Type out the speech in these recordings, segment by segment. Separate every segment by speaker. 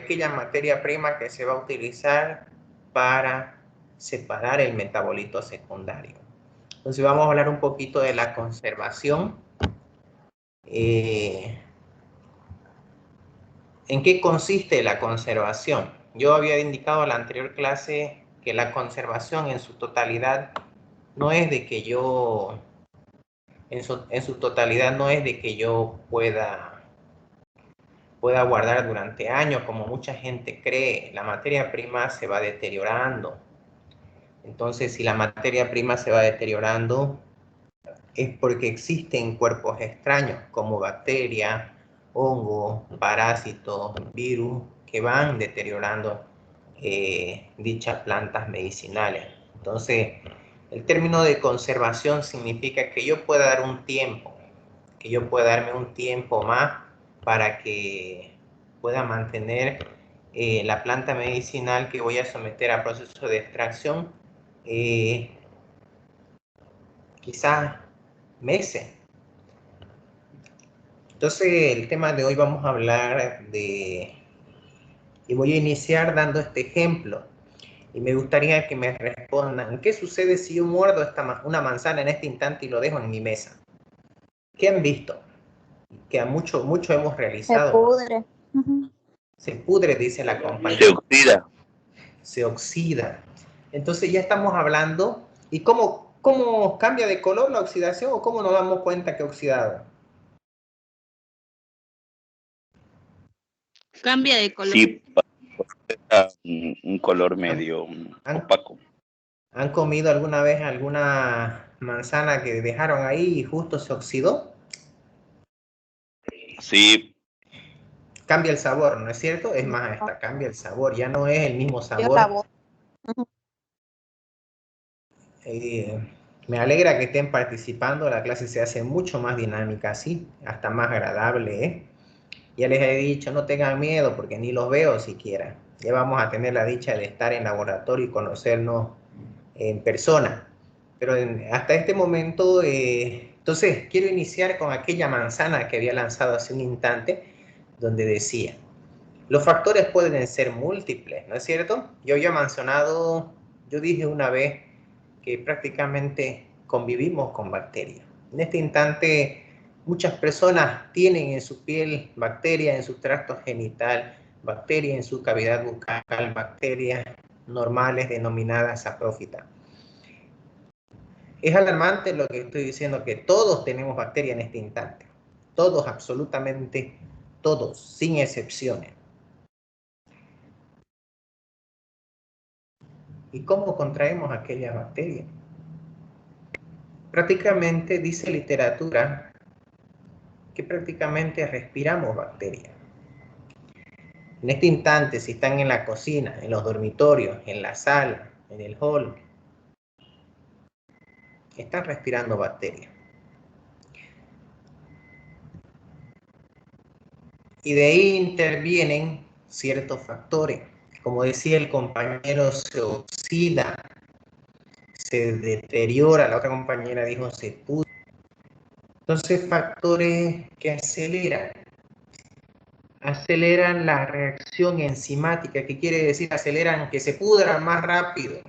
Speaker 1: aquella materia prima que se va a utilizar para separar el metabolito secundario. Entonces vamos a hablar un poquito de la conservación. ¿En qué consiste la conservación? Yo había indicado en la anterior clase que la conservación en su totalidad no es de que yo, en su totalidad no es de que yo pueda guardar durante años, como mucha gente cree. La materia prima se va deteriorando. Entonces, si la materia prima se va deteriorando, es porque existen cuerpos extraños, como bacterias, hongos, parásitos, virus, que van deteriorando dichas plantas medicinales. Entonces, el término de conservación significa que yo pueda dar un tiempo, que yo pueda darme un tiempo más para que pueda mantener la planta medicinal que voy a someter a proceso de extracción, quizás meses. Entonces, el tema de hoy vamos a hablar de, y voy a iniciar dando este ejemplo, y me gustaría que me respondan, ¿qué sucede si yo muerdo una manzana en este instante y lo dejo en mi mesa? ¿Qué han visto? Que a mucho hemos realizado.
Speaker 2: Se pudre.
Speaker 1: Se pudre, dice la compañera.
Speaker 3: Se oxida.
Speaker 1: Se oxida. Entonces ya estamos hablando, ¿y cómo cambia de color la oxidación o cómo nos damos cuenta que ha oxidado?
Speaker 4: Cambia de color.
Speaker 3: Sí, un color medio opaco.
Speaker 1: ¿Han comido alguna vez alguna manzana que dejaron ahí y justo se oxidó?
Speaker 3: Sí.
Speaker 1: Cambia el sabor, ¿no es cierto? Es más, hasta cambia el sabor, ya no es el mismo sabor. Me alegra que estén participando, la clase se hace mucho más dinámica así, hasta más agradable, ¿eh? Ya les he dicho, no tengan miedo porque ni los veo siquiera. Ya vamos a tener la dicha de estar en laboratorio y conocernos en persona. Pero hasta este momento, entonces quiero iniciar con aquella manzana que había lanzado hace un instante, donde decía, los factores pueden ser múltiples, ¿no es cierto? Yo había mencionado, yo dije una vez que prácticamente convivimos con bacterias. En este instante, muchas personas tienen en su piel bacterias, en su tracto genital, bacterias en su cavidad bucal, bacterias normales denominadas saprófitas. Es alarmante lo que estoy diciendo, que todos tenemos bacterias en este instante. Todos, absolutamente todos, sin excepciones. ¿Y cómo contraemos aquellas bacterias? Prácticamente dice literatura que prácticamente respiramos bacterias. En este instante, si están en la cocina, en los dormitorios, en la sala, en el hall, están respirando bacterias. Y de ahí intervienen ciertos factores. Como decía el compañero, se oxida, se deteriora, la otra compañera dijo se pudre. Entonces, factores que aceleran la reacción enzimática, que quiere decir aceleran que se pudran más rápido.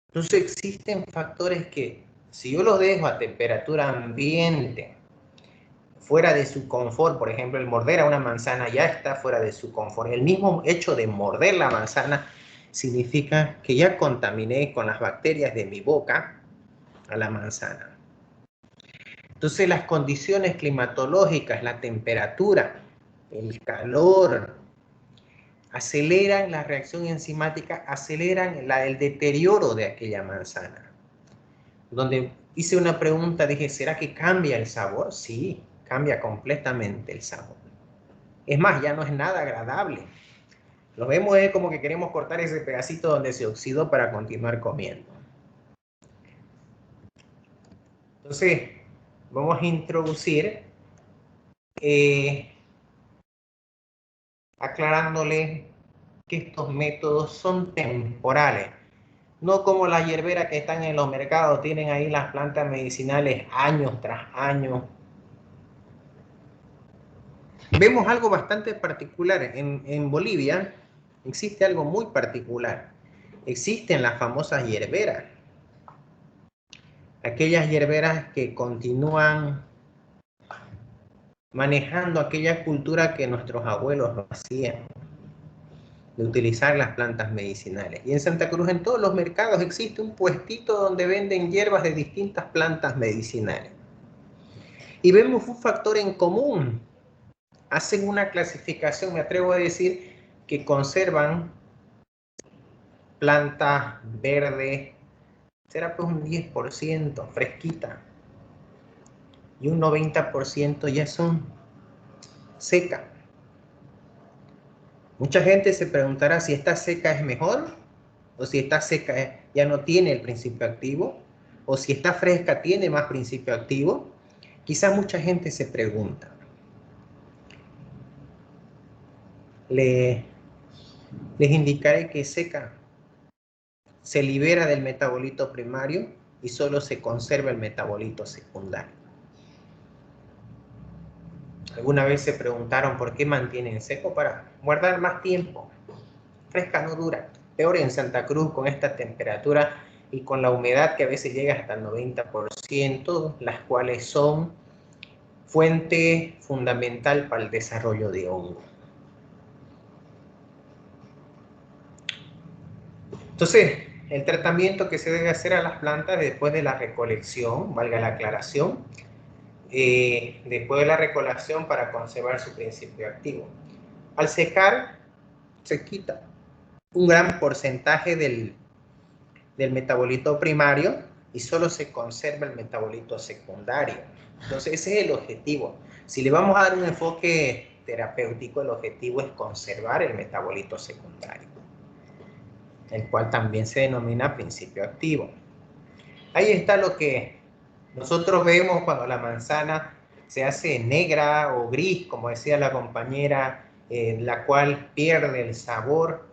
Speaker 1: Entonces existen factores que, si yo los dejo a temperatura ambiente, fuera de su confort, por ejemplo, el morder a una manzana ya está fuera de su confort. El mismo hecho de morder la manzana significa que ya contaminé con las bacterias de mi boca a la manzana. Entonces las condiciones climatológicas, la temperatura, el calor, aceleran la reacción enzimática, aceleran el deterioro de aquella manzana. Donde hice una pregunta, dije, ¿será que cambia el sabor? Sí, cambia completamente el sabor. Es más, ya no es nada agradable. Lo vemos es como que queremos cortar ese pedacito donde se oxidó para continuar comiendo. Entonces, vamos a introducir aclarándole que estos métodos son temporales. No como las hierberas que están en los mercados, tienen ahí las plantas medicinales años tras años. vemos algo bastante particular. En Bolivia existe algo muy particular. Existen las famosas hierberas. Aquellas hierberas que continúan manejando aquella cultura que nuestros abuelos lo hacían, de utilizar las plantas medicinales. Y en Santa Cruz, en todos los mercados, existe un puestito donde venden hierbas de distintas plantas medicinales. Y vemos un factor en común. Hacen una clasificación, me atrevo a decir, que conservan plantas verdes, será pues un 10% fresquita, y un 90% ya son secas. Mucha gente se preguntará si esta seca es mejor, o si está seca ya no tiene el principio activo, o si está fresca tiene más principio activo. Quizás mucha gente se pregunta. Les indicaré que seca se libera del metabolito primario y solo se conserva el metabolito secundario. ¿Alguna vez se preguntaron por qué mantienen seco? Para guardar más tiempo. Fresca no dura. Peor en Santa Cruz con esta temperatura y con la humedad que a veces llega hasta el 90%, las cuales son fuente fundamental para el desarrollo de hongo. Entonces, el tratamiento que se debe hacer a las plantas después de la recolección, valga la aclaración, después de la recolección para conservar su principio activo. Al secar, se quita un gran porcentaje del metabolito primario y solo se conserva el metabolito secundario. Entonces, ese es el objetivo. Si le vamos a dar un enfoque terapéutico, el objetivo es conservar el metabolito secundario, el cual también se denomina principio activo. Ahí está lo que nosotros vemos cuando la manzana se hace negra o gris, como decía la compañera, la cual pierde el sabor.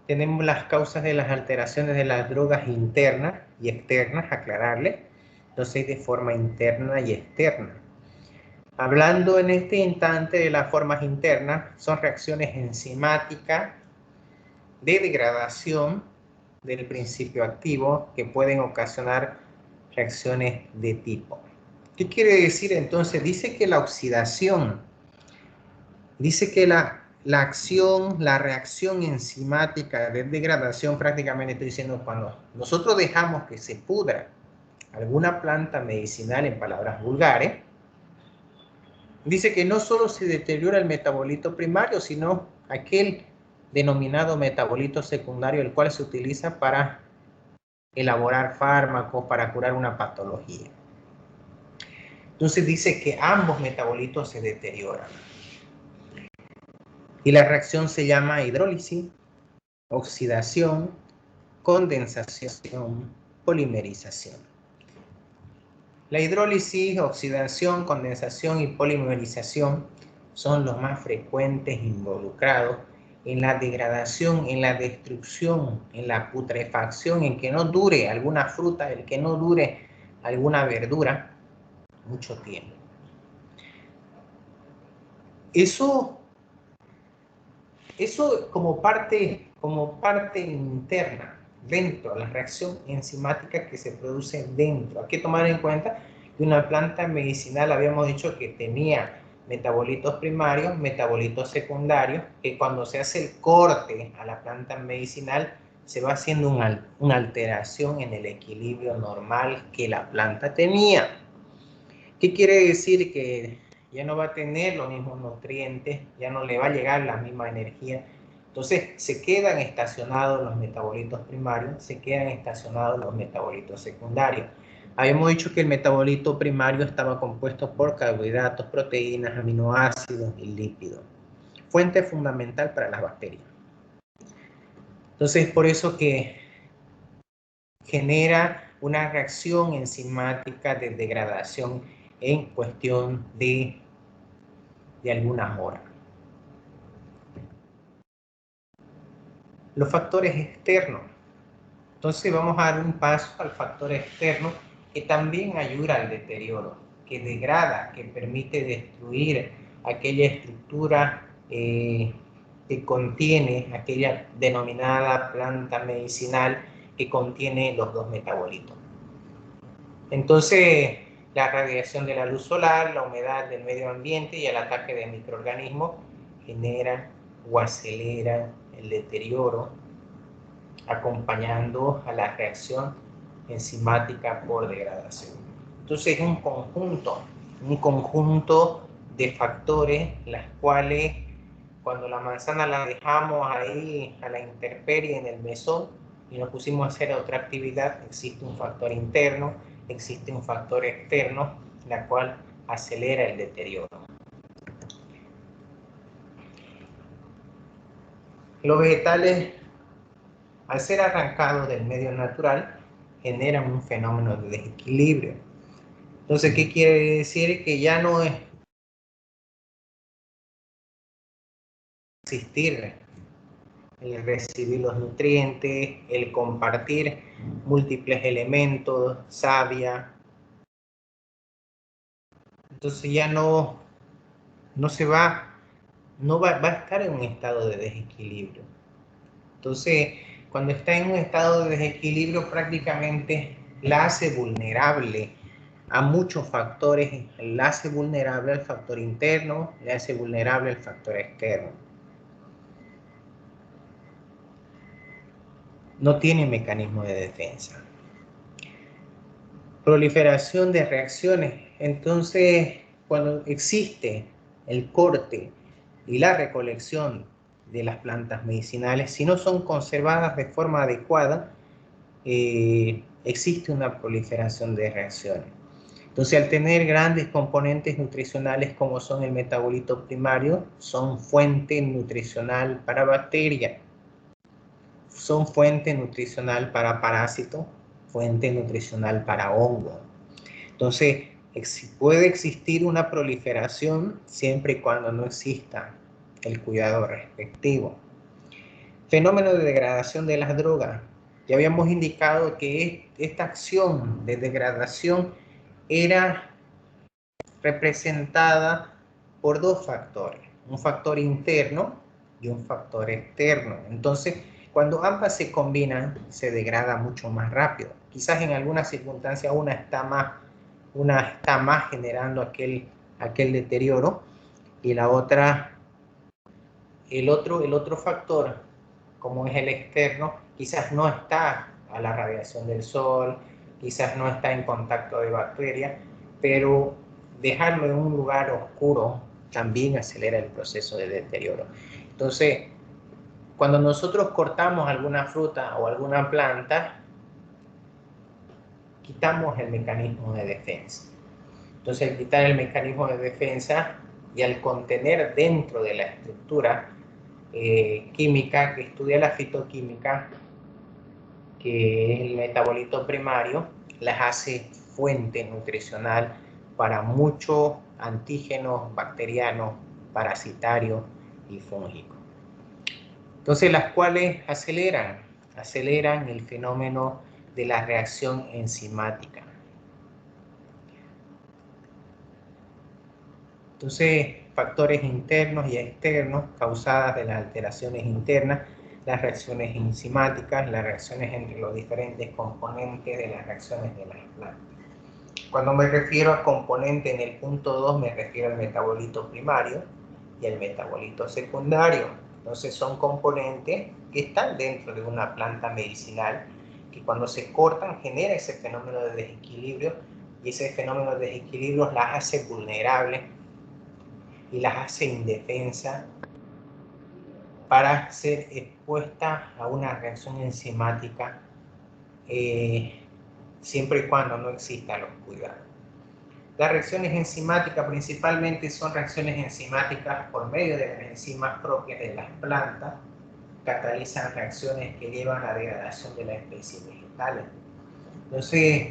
Speaker 1: Tenemos las causas de las alteraciones de las drogas internas y externas, aclararle. Entonces, de forma interna y externa. Hablando en este instante de las formas internas, son reacciones enzimáticas de degradación del principio activo que pueden ocasionar reacciones de tipo. ¿Qué quiere decir entonces? Dice que la oxidación, dice que la acción, la reacción enzimática de degradación, prácticamente estoy diciendo cuando nosotros dejamos que se pudra alguna planta medicinal, en palabras vulgares, dice que no solo se deteriora el metabolito primario, sino aquel denominado metabolito secundario, el cual se utiliza para elaborar fármacos, para curar una patología. Entonces dice que ambos metabolitos se deterioran. Y la reacción se llama hidrólisis, oxidación, condensación, polimerización. La hidrólisis, oxidación, condensación y polimerización son los más frecuentes involucrados en la degradación, en la destrucción, en la putrefacción, en que no dure alguna fruta, en que no dure alguna verdura mucho tiempo. Eso como parte interna, dentro, la reacción enzimática que se produce dentro. Hay que tomar en cuenta que una planta medicinal, habíamos dicho que tenía metabolitos primarios, metabolitos secundarios, que cuando se hace el corte a la planta medicinal, se va haciendo una alteración en el equilibrio normal que la planta tenía. ¿Qué quiere decir? Que ya no va a tener los mismos nutrientes, ya no le va a llegar la misma energía. Entonces se quedan estacionados los metabolitos primarios, se quedan estacionados los metabolitos secundarios. Habíamos dicho que el metabolito primario estaba compuesto por carbohidratos, proteínas, aminoácidos y lípidos. Fuente fundamental para las bacterias. Entonces, por eso que genera una reacción enzimática de degradación en cuestión de algunas horas. Los factores externos. Entonces vamos a dar un paso al factor externo que también ayuda al deterioro. que degrada, que permite destruir aquella estructura que contiene, aquella denominada planta medicinal que contiene los dos metabolitos. Entonces, la radiación de la luz solar, la humedad del medio ambiente y el ataque de microorganismos genera o acelera el deterioro, acompañando a la reacción enzimática por degradación. Entonces, es un conjunto de factores, las cuales cuando la manzana la dejamos ahí a la intemperie en el mesón y nos pusimos a hacer otra actividad, existe un factor interno, existe un factor externo, la cual acelera el deterioro. Los vegetales, al ser arrancados del medio natural, generan un fenómeno de desequilibrio. Entonces, ¿qué quiere decir? Que ya no es existir el recibir los nutrientes, el compartir múltiples elementos, savia. Entonces ya no va a estar en un estado de desequilibrio. Entonces, cuando está en un estado de desequilibrio, prácticamente la hace vulnerable a muchos factores, la hace vulnerable al factor interno, le hace vulnerable al factor externo. No tiene mecanismo de defensa. Proliferación de reacciones. Entonces, cuando existe el corte y la recolección de las plantas medicinales, si no son conservadas de forma adecuada, existe una proliferación de reacciones. Entonces, al tener grandes componentes nutricionales como son el metabolito primario, son fuente nutricional para bacterias, son fuente nutricional para parásitos, fuente nutricional para hongos. Entonces, puede existir una proliferación siempre y cuando no exista el cuidado respectivo. Fenómeno de degradación de las drogas. Ya habíamos indicado que esta acción de degradación era representada por dos factores, un factor interno y un factor externo. Entonces, cuando ambas se combinan, se degrada mucho más rápido. Quizás en algunas circunstancias una está más generando aquel deterioro y la otra, el otro factor, como es el externo, quizás no está a la radiación del sol, quizás no está en contacto de bacterias, pero dejarlo en un lugar oscuro también acelera el proceso de deterioro. Entonces, cuando nosotros cortamos alguna fruta o alguna planta, quitamos el mecanismo de defensa. Entonces, al quitar el mecanismo de defensa y al contener dentro de la estructura química que estudia la fitoquímica, que es el metabolito primario, las hace fuente nutricional para muchos antígenos bacterianos, parasitarios y fúngicos. Entonces, las cuales aceleran el fenómeno de la reacción enzimática. Entonces, factores internos y externos causadas de las alteraciones internas, las reacciones enzimáticas, las reacciones entre los diferentes componentes de las reacciones de las plantas. Cuando me refiero a componente en el punto 2, me refiero al metabolito primario y al metabolito secundario. Entonces, son componentes que están dentro de una planta medicinal que cuando se cortan genera ese fenómeno de desequilibrio y ese fenómeno de desequilibrio las hace vulnerables y las hace indefensas para ser expuestas a una reacción enzimática siempre y cuando no existan los cuidados. Las reacciones enzimáticas principalmente son reacciones enzimáticas por medio de las enzimas propias de las plantas, catalizan reacciones que llevan a la degradación de las especies vegetales. Entonces,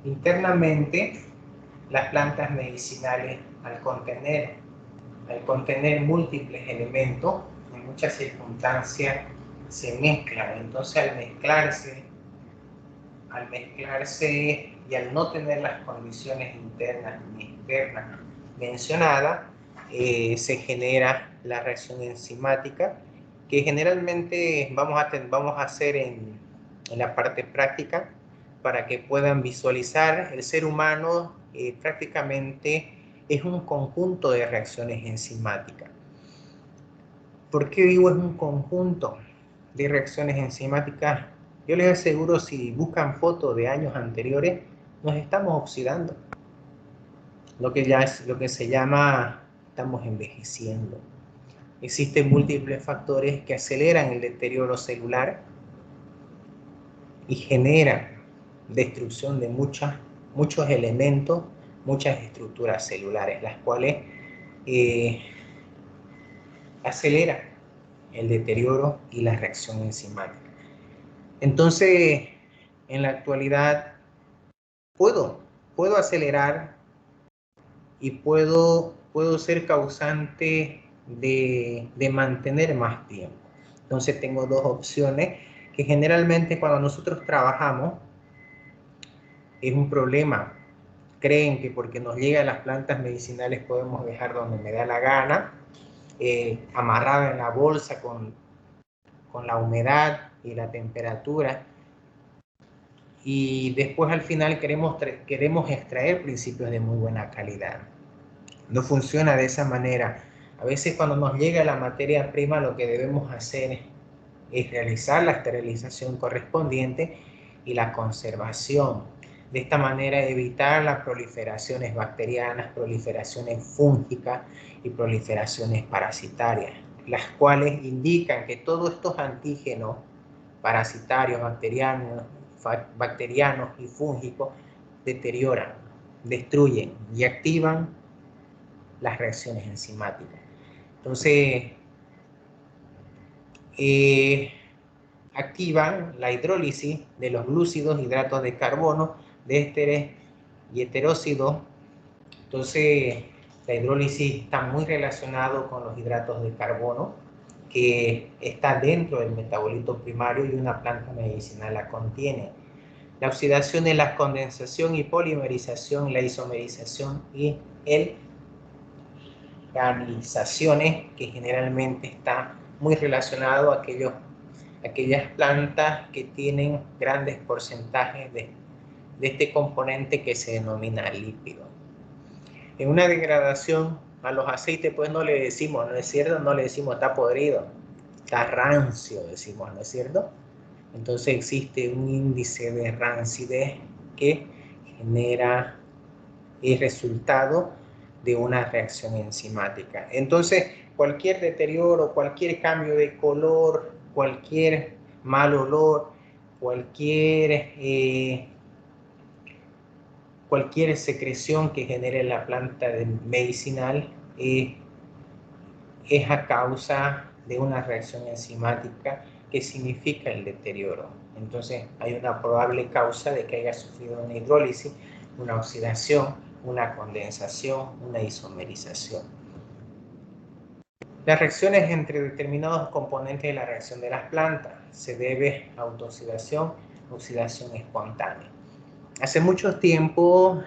Speaker 1: internamente, las plantas medicinales al contener múltiples elementos, en muchas circunstancias se mezclan. Entonces, al mezclarse y al no tener las condiciones internas ni externas mencionadas, se genera la reacción enzimática, que generalmente vamos a hacer en la parte práctica para que puedan visualizar. El ser humano prácticamente es un conjunto de reacciones enzimáticas. ¿Por qué digo es un conjunto de reacciones enzimáticas? Yo les aseguro, si buscan fotos de años anteriores, nos estamos oxidando. Lo que se llama, estamos envejeciendo. Existen múltiples factores que aceleran el deterioro celular y generan destrucción de muchos elementos, muchas estructuras celulares, las cuales aceleran el deterioro y la reacción enzimática. Entonces, en la actualidad, puedo acelerar y puedo ser causante de mantener más tiempo. Entonces, tengo dos opciones que generalmente cuando nosotros trabajamos es un problema. Creen que porque nos llegan las plantas medicinales podemos dejar donde me da la gana, amarrada en la bolsa con la humedad y la temperatura, y después al final queremos extraer principios de muy buena calidad. No funciona de esa manera. A veces cuando nos llega la materia prima, lo que debemos hacer es realizar la esterilización correspondiente y la conservación. De esta manera evitar las proliferaciones bacterianas, proliferaciones fúngicas y proliferaciones parasitarias, las cuales indican que todos estos antígenos parasitarios, bacterianos y fúngicos deterioran, destruyen y activan las reacciones enzimáticas. Entonces, activan la hidrólisis de los glúcidos, hidratos de carbono, de ésteres y heteróxidos. Entonces, la hidrólisis está muy relacionado con los hidratos de carbono, que está dentro del metabolito primario y una planta medicinal la contiene. La oxidación es la condensación y polimerización, la isomerización y el canalizaciones, que generalmente está muy relacionado a aquellas plantas que tienen grandes porcentajes de este componente que se denomina lípido. En una degradación a los aceites, pues no le decimos, ¿no es cierto? No le decimos está podrido, está rancio, decimos, ¿no es cierto? Entonces existe un índice de rancidez que genera el resultado de una reacción enzimática. Entonces, cualquier deterioro, cualquier cambio de color, cualquier mal olor, cualquier secreción que genere la planta medicinal es a causa de una reacción enzimática que significa el deterioro. Entonces, hay una probable causa de que haya sufrido una hidrólisis, una oxidación, una condensación, una isomerización. Las reacciones entre determinados componentes de la reacción de las plantas se debe a autooxidación, oxidación espontánea. Hace mucho tiempo,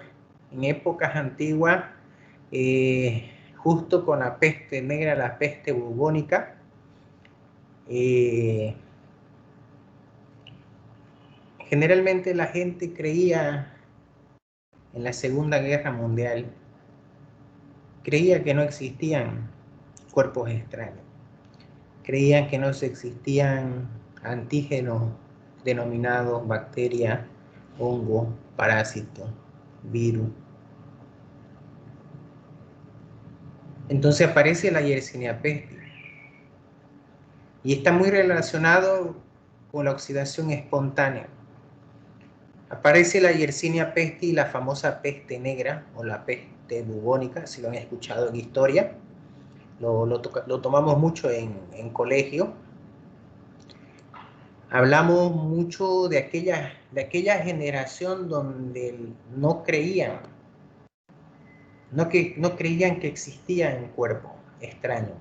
Speaker 1: en épocas antiguas, justo con la peste negra, la peste bubónica, generalmente la gente creía en la Segunda Guerra Mundial, creía que no existían cuerpos extraños, creían que no existían antígenos denominados bacterias, hongos, parásitos, virus. Entonces aparece la Yersinia pestis y está muy relacionado con la oxidación espontánea. Aparece la Yersinia pestis y la famosa peste negra o la peste bubónica, si lo han escuchado en historia. Lo tomamos mucho en colegio. Hablamos mucho de aquella generación donde no creían que existían cuerpos extraños,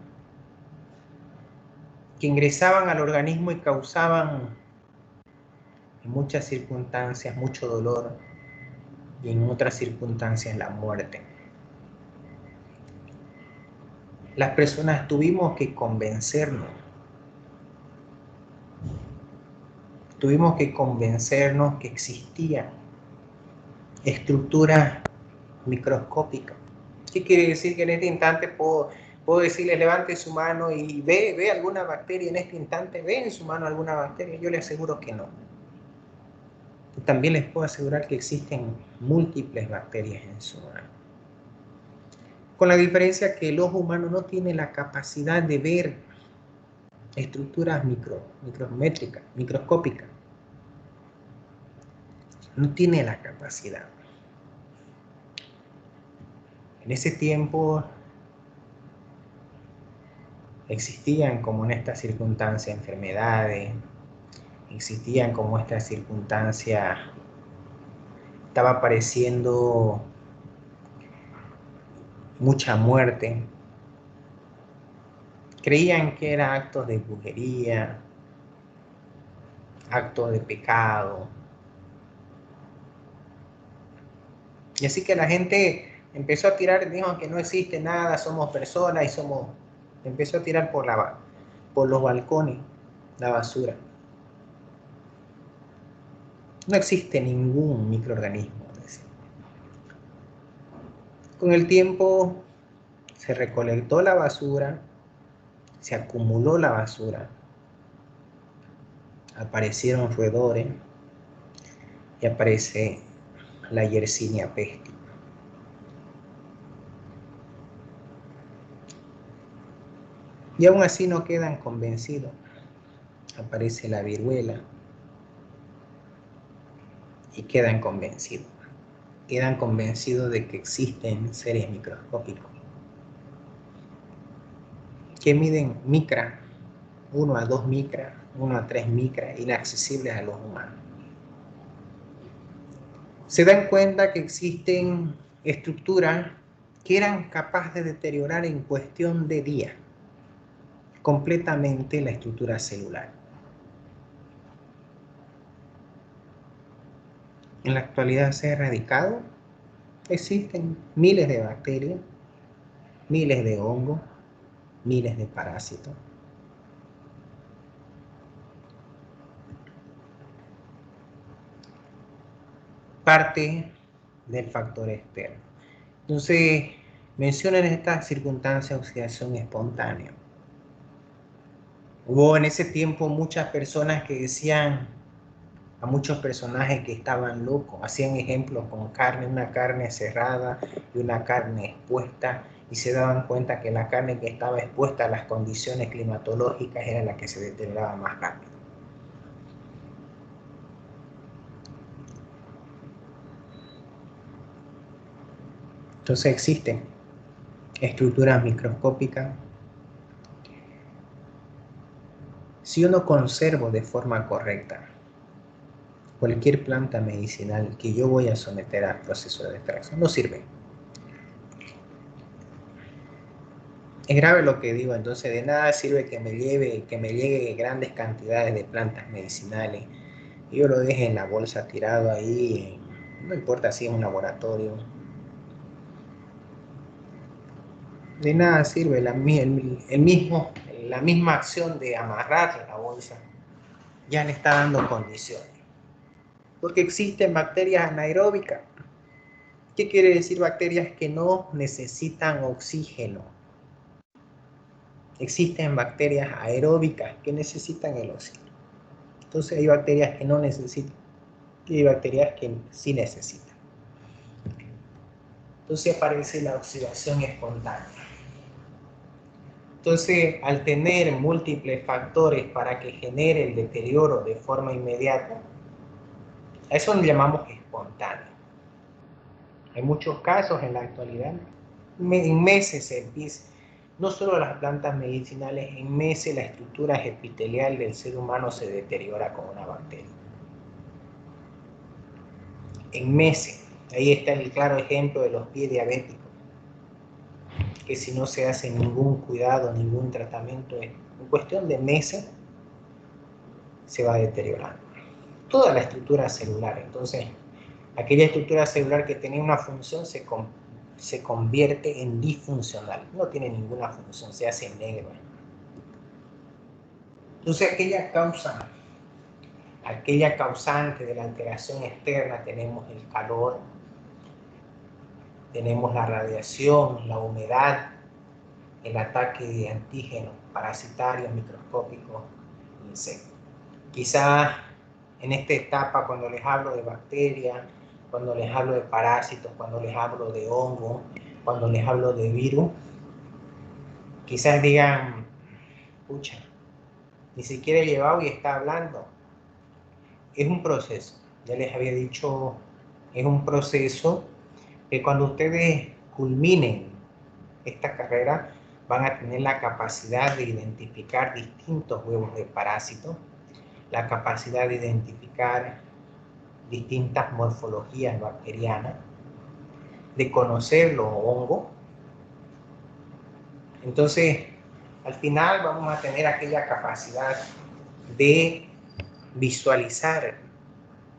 Speaker 1: que ingresaban al organismo y causaban en muchas circunstancias mucho dolor, y en otras circunstancias la muerte. Las personas tuvimos que convencernos que existían estructuras microscópicas. ¿Qué quiere decir? Que en este instante puedo decirle levante su mano y ve alguna bacteria en este instante, ve en su mano alguna bacteria. Yo le aseguro que no. También les puedo asegurar que existen múltiples bacterias en su mano. Con la diferencia que el ojo humano no tiene la capacidad de ver estructuras micrométricas, microscópicas. No tiene la capacidad. En ese tiempo existían como en esta circunstancia enfermedades, existían como esta circunstancia, estaba apareciendo mucha muerte. Creían que eran actos de brujería, actos de pecado. Y así que la gente empezó a tirar, dijo que no existe nada, somos personas y empezó a tirar por los balcones la basura. No existe ningún microorganismo. Con el tiempo se recolectó la basura, se acumuló la basura, aparecieron roedores y aparece la Yersinia pestis. Y aún así no quedan convencidos. Aparece la viruela y quedan convencidos. Quedan convencidos de que existen seres microscópicos que miden micra, 1 a 2 micras, 1 a 3 micras, inaccesibles a los humanos. Se dan cuenta que existen estructuras que eran capaces de deteriorar en cuestión de días completamente la estructura celular. En la actualidad se ha erradicado. Existen miles de bacterias, miles de hongos, miles de parásitos. Parte del factor externo. Entonces, mencionan esta circunstancia oxidación espontánea. Hubo en ese tiempo muchas personas que decían a muchos personajes que estaban locos, hacían ejemplos con carne, una carne cerrada y una carne expuesta, y se daban cuenta que la carne que estaba expuesta a las condiciones climatológicas era la que se deterioraba más rápido. Entonces existen estructuras microscópicas. Si yo no conservo de forma correcta cualquier planta medicinal que yo voy a someter al proceso de extracción, no sirve. Es grave lo que digo, entonces de nada sirve que me llegue grandes cantidades de plantas medicinales y yo lo deje en la bolsa tirado ahí, no importa si es un laboratorio. De nada sirve la misma acción de amarrar la bolsa, ya le está dando condiciones. Porque existen bacterias anaeróbicas. ¿Qué quiere decir bacterias que no necesitan oxígeno? Existen bacterias aeróbicas que necesitan el oxígeno. Entonces hay bacterias que no necesitan y hay bacterias que sí necesitan. Entonces aparece la oxidación espontánea. Entonces, al tener múltiples factores para que genere el deterioro de forma inmediata, a eso le llamamos espontáneo. Hay muchos casos en la actualidad. En meses se empieza, no solo las plantas medicinales, en meses la estructura epitelial del ser humano se deteriora con una bacteria. En meses. Ahí está el claro ejemplo de los pies diabéticos, que si no se hace ningún cuidado, ningún tratamiento, en cuestión de meses se va deteriorando. Toda la estructura celular. Entonces, Aquella estructura celular que tenía una función se convierte en disfuncional. No tiene ninguna función, se hace negro. Entonces aquella causante de la alteración externa, tenemos el calor, tenemos la radiación, la humedad, el ataque de antígenos parasitarios, microscópicos, insectos. Quizás en esta etapa, cuando les hablo de bacterias, cuando les hablo de parásitos, cuando les hablo de hongo, cuando les hablo de virus, quizás digan, pucha, ni siquiera he llevado y está hablando. Es un proceso, ya les había dicho, es un proceso que cuando ustedes culminen esta carrera van a tener la capacidad de identificar distintos huevos de parásitos, la capacidad de identificar distintas morfologías bacterianas, de conocer los hongos. Entonces, al final vamos a tener aquella capacidad de visualizar.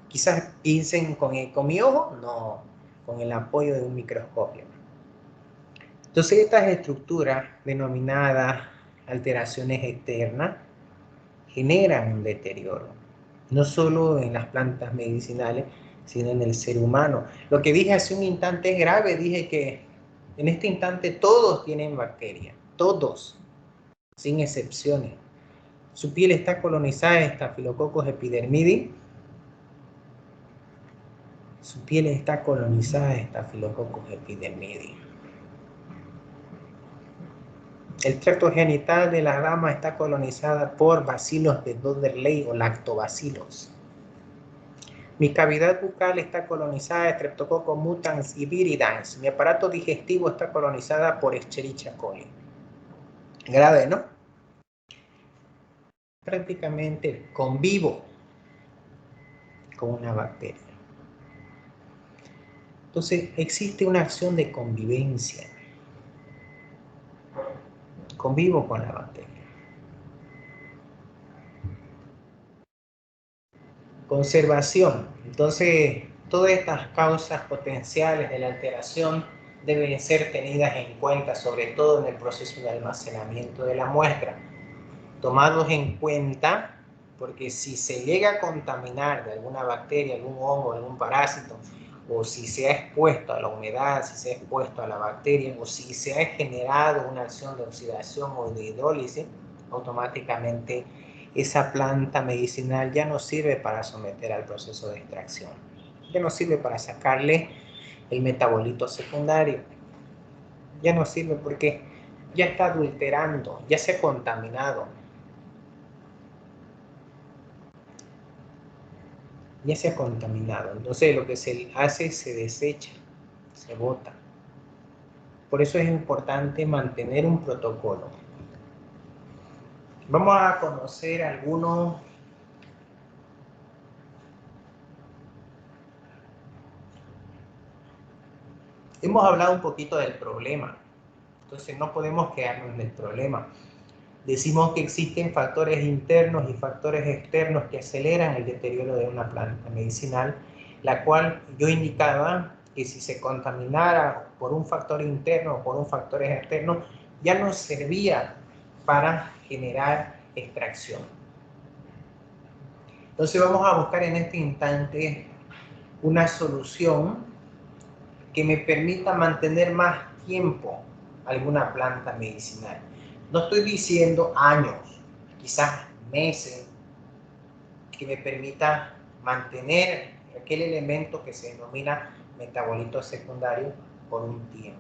Speaker 1: Quizás piensen con mi ojo, no, con el apoyo de un microscopio. Entonces, estas estructuras denominadas alteraciones externas generan un deterioro, no solo en las plantas medicinales, sino en el ser humano. Lo que dije hace un instante es grave, dije que en este instante todos tienen bacterias, todos, sin excepciones. Su piel está colonizada de Staphylococcus epidermidis. Su piel está colonizada de Staphylococcus epidermidis. El tracto genital de la dama está colonizada por bacilos de Dodderley o lactobacilos. Mi cavidad bucal está colonizada de Streptococcus mutans y viridans. Mi aparato digestivo está colonizada por Escherichia coli. Grave, ¿no? Prácticamente convivo con una bacteria. Entonces, existe una acción de convivencia. Convivo con la bacteria. Conservación. Entonces, todas estas causas potenciales de la alteración deben ser tenidas en cuenta, sobre todo en el proceso de almacenamiento de la muestra. Tomarlos en cuenta, porque si se llega a contaminar de alguna bacteria, algún hongo, algún parásito, o si se ha expuesto a la humedad, si se ha expuesto a la bacteria, o si se ha generado una acción de oxidación o de hidrólisis, automáticamente esa planta medicinal ya no sirve para someter al proceso de extracción. Ya no sirve para sacarle el metabolito secundario. Ya no sirve porque ya está adulterando, ya se ha contaminado. Ya se ha contaminado. Entonces lo que se hace se desecha, se bota. Por eso es importante mantener un protocolo. Vamos a conocer algunos. Hemos hablado un poquito del problema. Entonces no podemos quedarnos en el problema. Decimos que existen factores internos y factores externos que aceleran el deterioro de una planta medicinal, la cual yo indicaba que si se contaminara por un factor interno o por un factor externo, ya no servía para generar extracción. Entonces vamos a buscar en este instante una solución que me permita mantener más tiempo alguna planta medicinal. No estoy diciendo años, quizás meses, que me permita mantener aquel elemento que se denomina metabolito secundario por un tiempo.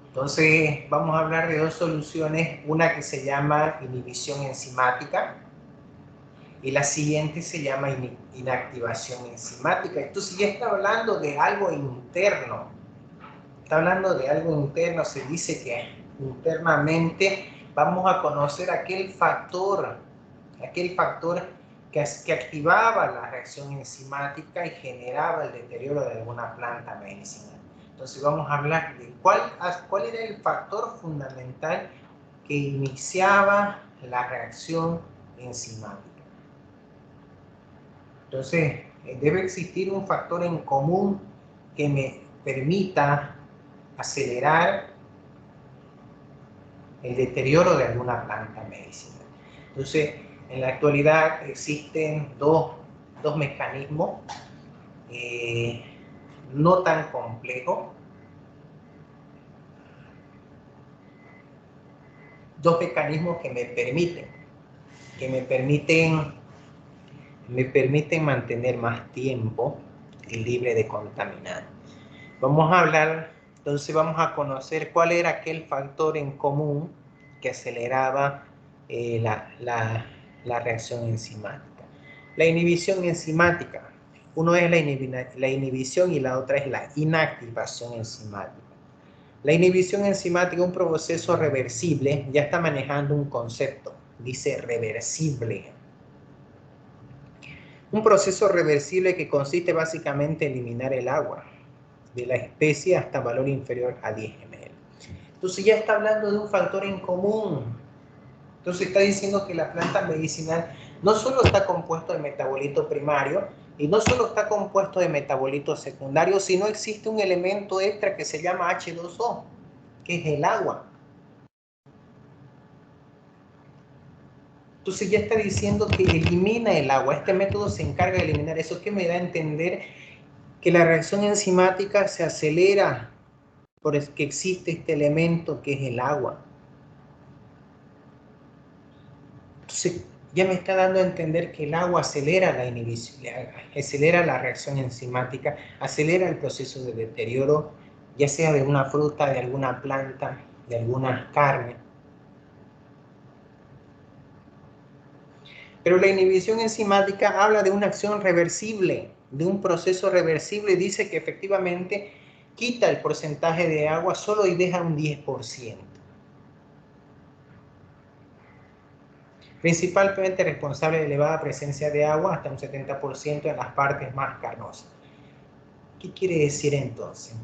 Speaker 1: Entonces vamos a hablar de dos soluciones, una que se llama inhibición enzimática y la siguiente se llama inactivación enzimática. Entonces ya está hablando de algo interno. Está hablando de algo interno, se dice que internamente vamos a conocer aquel factor que activaba la reacción enzimática y generaba el deterioro de alguna planta medicinal. Entonces vamos a hablar de cuál era el factor fundamental que iniciaba la reacción enzimática. Entonces, Debe existir un factor en común que me permita acelerar el deterioro de alguna planta medicinal. Entonces, en la actualidad existen dos mecanismos no tan complejos, dos mecanismos que me permiten mantener más tiempo libre de contaminantes. Vamos a hablar, entonces vamos a conocer cuál era aquel factor en común que aceleraba la reacción enzimática. La inhibición enzimática. Uno es la inhibición y la otra es la inactivación enzimática. La inhibición enzimática es un proceso reversible, ya está manejando un concepto, dice reversible. Un proceso reversible que consiste básicamente en eliminar el agua de la especie hasta valor inferior a 10 ml. Entonces ya está hablando de un factor en común. Entonces está diciendo que la planta medicinal no solo está compuesto de metabolito primario y no solo está compuesto de metabolito secundario, sino existe un elemento extra que se llama H2O, que es el agua. Entonces ya está diciendo que elimina el agua. Este método se encarga de eliminar eso, que me da a entender que la reacción enzimática se acelera porque existe este elemento que es el agua. Entonces ya me está dando a entender que el agua acelera la inhibición, acelera la reacción enzimática, acelera el proceso de deterioro, ya sea de una fruta, de alguna planta, de alguna carne. Pero la inhibición enzimática habla de una acción reversible, de un proceso reversible, dice que efectivamente quita el porcentaje de agua solo y deja un 10%. Principalmente responsable de elevada presencia de agua, hasta un 70% en las partes más carnosas. ¿Qué quiere decir entonces?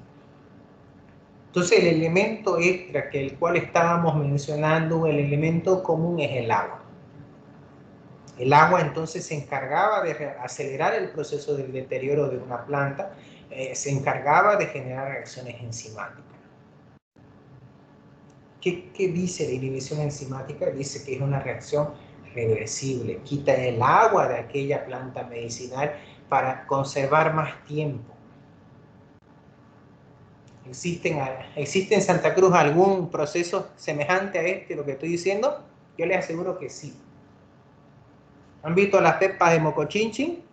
Speaker 1: Entonces el elemento extra que el cual estábamos mencionando, el elemento común es el agua. El agua entonces se encargaba de acelerar el proceso del deterioro de una planta, se encargaba de generar reacciones enzimáticas. ¿Qué dice la inhibición enzimática? Dice que es una reacción reversible, quita el agua de aquella planta medicinal para conservar más tiempo. ¿Existe en Santa Cruz algún proceso semejante a este, lo que estoy diciendo? Yo les aseguro que sí. ¿Han visto las pepas de mocochinchi?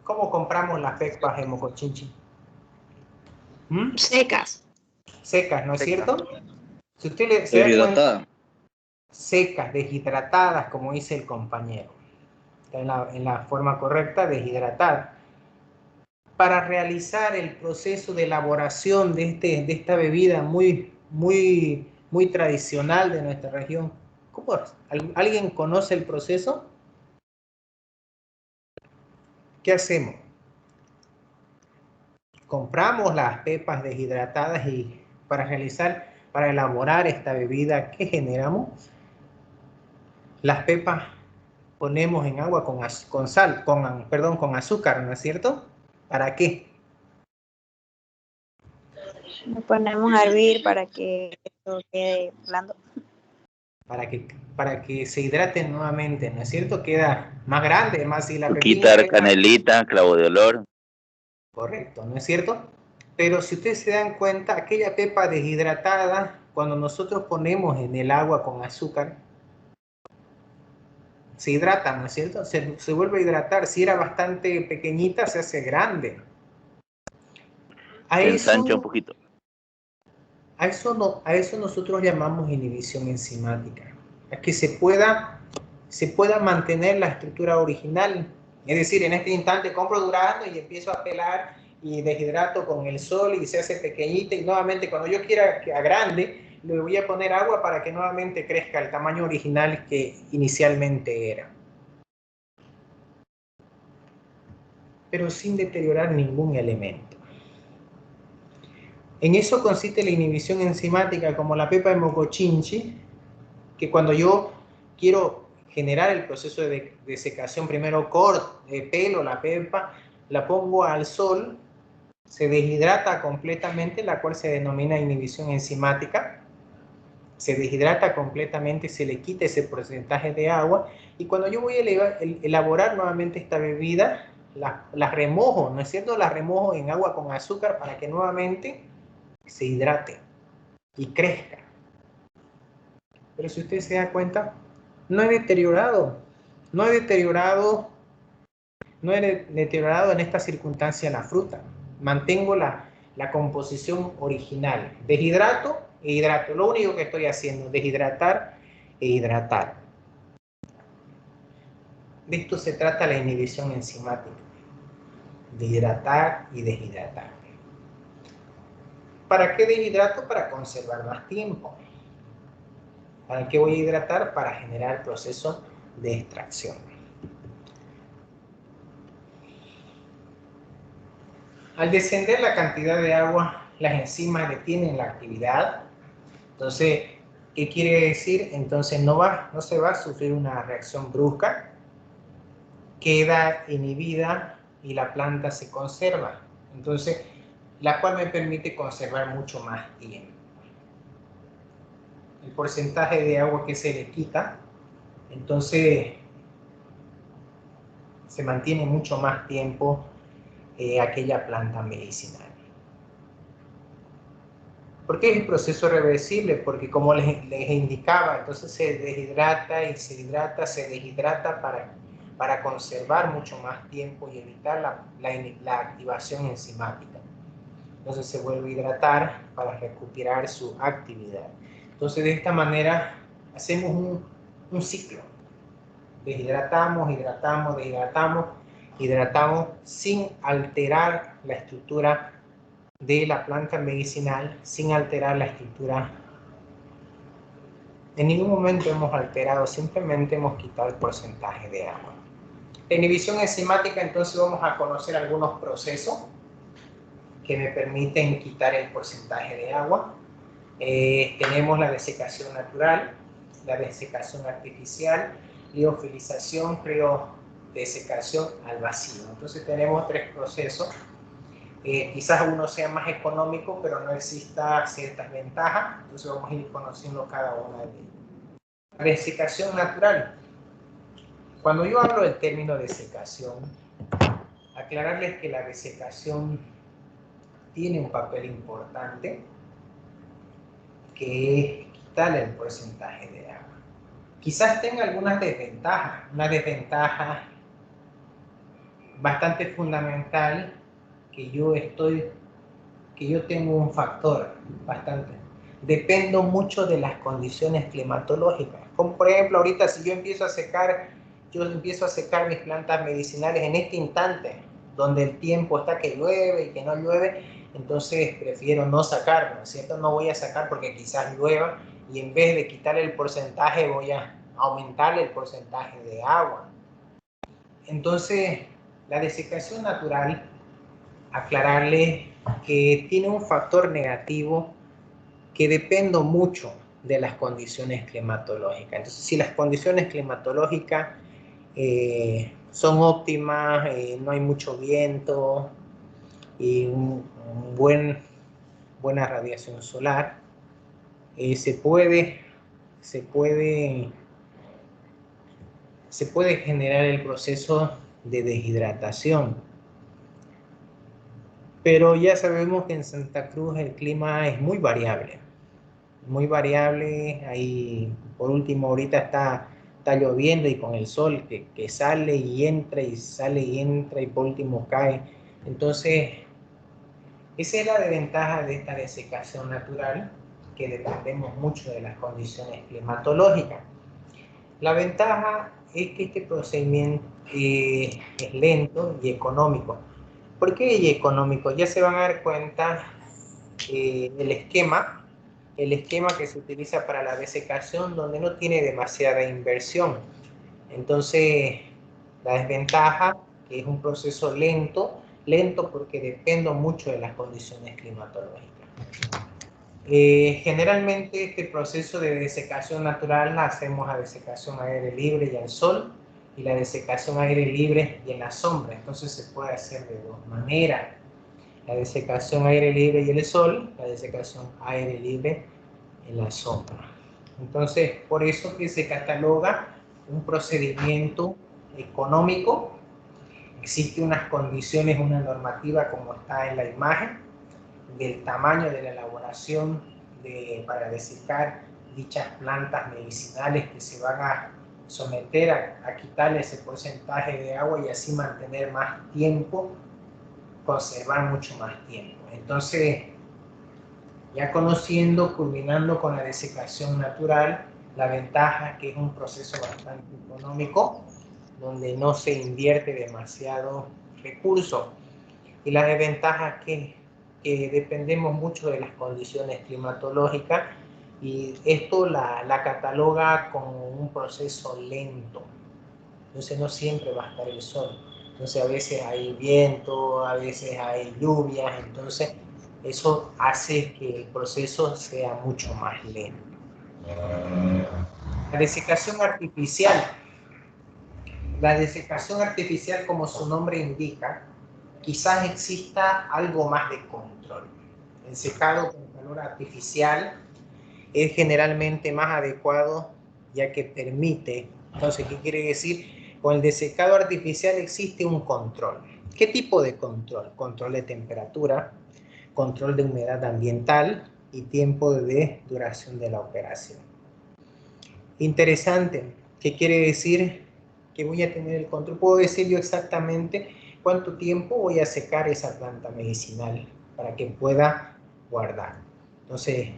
Speaker 1: ¿Cómo compramos las pepas de mocochinchi?
Speaker 2: Secas.
Speaker 1: Secas, ¿no es cierto? Si usted se da cuenta, secas, deshidratadas, como dice el compañero. Está en la forma correcta, deshidratada. Para realizar el proceso de elaboración de esta bebida muy tradicional de nuestra región, ¿alguien conoce el proceso? ¿Qué hacemos? Compramos las pepas deshidratadas y para elaborar esta bebida, ¿qué generamos? Las pepas ponemos en agua con azúcar, ¿no es cierto? ¿Para qué?
Speaker 2: Lo ponemos a hervir para que esto quede blando.
Speaker 1: Para que se hidraten nuevamente, ¿no es cierto? Queda más grande, más si la pepita.
Speaker 3: Quitar canelita, clavo de olor.
Speaker 1: Correcto, ¿no es cierto? Pero si ustedes se dan cuenta, aquella pepa deshidratada, cuando nosotros ponemos en el agua con azúcar, se hidrata, ¿no es cierto? Se vuelve a hidratar. Si era bastante pequeñita, se hace grande.
Speaker 3: Se ensancha un poquito.
Speaker 1: A eso nosotros llamamos inhibición enzimática. A que se pueda mantener la estructura original. Es decir, en este instante compro durazno y empiezo a pelar y deshidrato con el sol y se hace pequeñita y nuevamente cuando yo quiera que a grande le voy a poner agua para que nuevamente crezca el tamaño original que inicialmente era. Pero sin deteriorar ningún elemento. En eso consiste la inhibición enzimática, como la pepa de mocochinchi, que cuando yo quiero generar el proceso de desecación, primero corto, pelo, la pepa, la pongo al sol, se deshidrata completamente, la cual se denomina inhibición enzimática. Se deshidrata completamente, se le quita ese porcentaje de agua, y cuando yo voy a elaborar nuevamente esta bebida, la remojo, ¿no es cierto? La remojo en agua con azúcar para que nuevamente se hidrate y crezca. Pero si usted se da cuenta, no he deteriorado en esta circunstancia la fruta. Mantengo la composición original. Deshidrato e hidrato. Lo único que estoy haciendo, deshidratar e hidratar. De esto se trata la inhibición enzimática. De hidratar y deshidratar. ¿Para qué deshidrato? Para conservar más tiempo. ¿Para qué voy a hidratar? Para generar el proceso de extracción. Al descender la cantidad de agua, las enzimas detienen la actividad. Entonces, ¿qué quiere decir? Entonces no se va a sufrir una reacción brusca, queda inhibida y la planta se conserva. Entonces, la cual me permite conservar mucho más tiempo. El porcentaje de agua que se le quita, entonces se mantiene mucho más tiempo aquella planta medicinal. ¿Por qué es el proceso reversible? Porque como les indicaba, entonces se deshidrata y se deshidrata para conservar mucho más tiempo y evitar la activación enzimática. Entonces se vuelve a hidratar para recuperar su actividad. Entonces de esta manera hacemos un ciclo. Deshidratamos, hidratamos, deshidratamos, hidratamos sin alterar la estructura de la planta medicinal, sin alterar la estructura. En ningún momento hemos alterado, simplemente hemos quitado el porcentaje de agua. La inhibición enzimática, entonces vamos a conocer algunos procesos que me permiten quitar el porcentaje de agua. Tenemos la desecación natural, la desecación artificial, liofilización, criodesecación al vacío. Entonces tenemos tres procesos. Quizás uno sea más económico, pero no exista ciertas ventajas, entonces vamos a ir conociendo cada una de ellas. La desecación natural. Cuando yo hablo del término desecación, aclararles que la desecación tiene un papel importante, que es quitarle el porcentaje de agua. Quizás tenga algunas desventajas, una desventaja bastante fundamental, que yo tengo un factor bastante. Dependo mucho de las condiciones climatológicas. Como por ejemplo, ahorita si yo empiezo a secar mis plantas medicinales en este instante, donde el tiempo está que llueve y que no llueve, entonces prefiero no sacar, ¿no es cierto? No voy a sacar porque quizás llueva y en vez de quitarle el porcentaje voy a aumentarle el porcentaje de agua. Entonces, la desecación natural, aclararle que tiene un factor negativo, que dependo mucho de las condiciones climatológicas. Entonces, si las condiciones climatológicas son óptimas, no hay mucho viento y buena radiación solar, se puede generar el proceso de deshidratación. Pero ya sabemos que en Santa Cruz el clima es muy variable. Ahí, por último, ahorita está lloviendo y con el sol que sale y entra y sale y entra y por último cae. Entonces, esa es la desventaja de esta desecación natural, que dependemos mucho de las condiciones climatológicas. La ventaja es que este procedimiento es lento y económico. ¿Por qué económico? Ya se van a dar cuenta el esquema que se utiliza para la desecación, donde no tiene demasiada inversión. Entonces, la desventaja, que es un proceso lento porque dependo mucho de las condiciones climatológicas. Generalmente este proceso de desecación natural la hacemos a desecación a aire libre y al sol, y la desecación a aire libre y en la sombra. Entonces se puede hacer de dos maneras: la desecación a aire libre y en el sol, la desecación a aire libre en la sombra. Entonces, por eso que se cataloga un procedimiento económico. Existe unas condiciones, una normativa como está en la imagen, del tamaño de la elaboración para desecar dichas plantas medicinales que se van a someter a quitarle ese porcentaje de agua y así mantener más tiempo, conservar mucho más tiempo. Entonces, ya conociendo, culminando con la desecación natural, la ventaja es que es un proceso bastante económico, donde no se invierte demasiado recurso. Y la desventaja es que dependemos mucho de las condiciones climatológicas, y esto la cataloga como un proceso lento. Entonces no siempre va a estar el sol. Entonces a veces hay viento, a veces hay lluvias, entonces eso hace que el proceso sea mucho más lento. La desecación artificial. La desecación artificial, como su nombre indica, quizás exista algo más de control. El secado con calor artificial es generalmente más adecuado, ya que permite. Entonces, ¿qué quiere decir? Con el desecado artificial existe un control. ¿Qué tipo de control? Control de temperatura, control de humedad ambiental y tiempo de duración de la operación. Interesante. ¿Qué quiere decir? Que voy a tener el control. Puedo decir yo exactamente cuánto tiempo voy a secar esa planta medicinal para que pueda guardar. Entonces,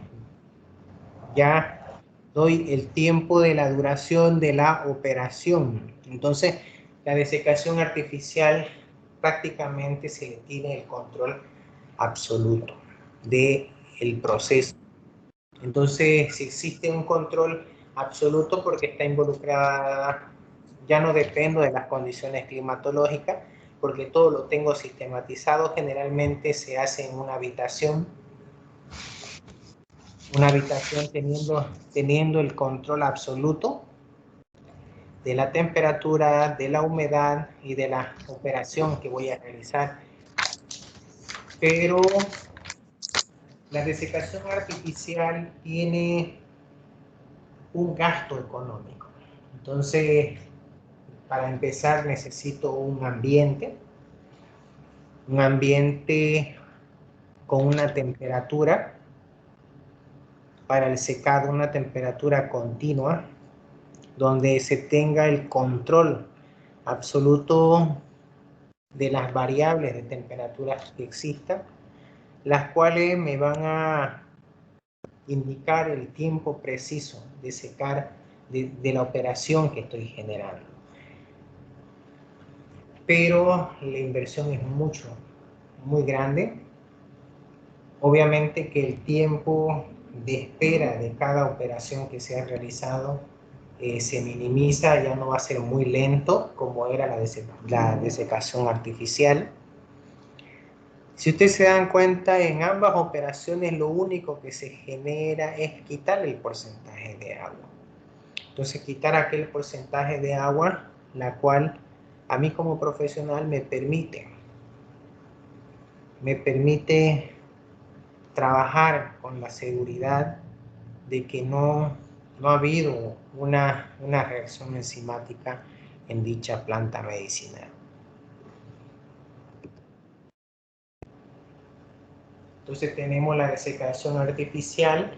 Speaker 1: ya doy el tiempo de la duración de la operación. Entonces, la desecación artificial prácticamente se le tiene el control absoluto del proceso. Entonces, si existe un control absoluto, porque está involucrada, ya no dependo de las condiciones climatológicas, porque todo lo tengo sistematizado. Generalmente se hace en una habitación teniendo el control absoluto de la temperatura, de la humedad y de la operación que voy a realizar. Pero la desecación artificial tiene un gasto económico. Entonces, para empezar necesito un ambiente con una temperatura, para el secado una temperatura continua, donde se tenga el control absoluto de las variables de temperatura que existan, las cuales me van a indicar el tiempo preciso de secar de la operación que estoy generando. Pero la inversión es muy grande. Obviamente que el tiempo de espera de cada operación que se ha realizado se minimiza, ya no va a ser muy lento como era la desecación artificial. Si ustedes se dan cuenta, en ambas operaciones lo único que se genera es quitar el porcentaje de agua. Entonces, quitar aquel porcentaje de agua, la cual a mí como profesional me permite trabajar con la seguridad de que no ha habido una reacción enzimática en dicha planta medicinal. Entonces tenemos la desecación artificial,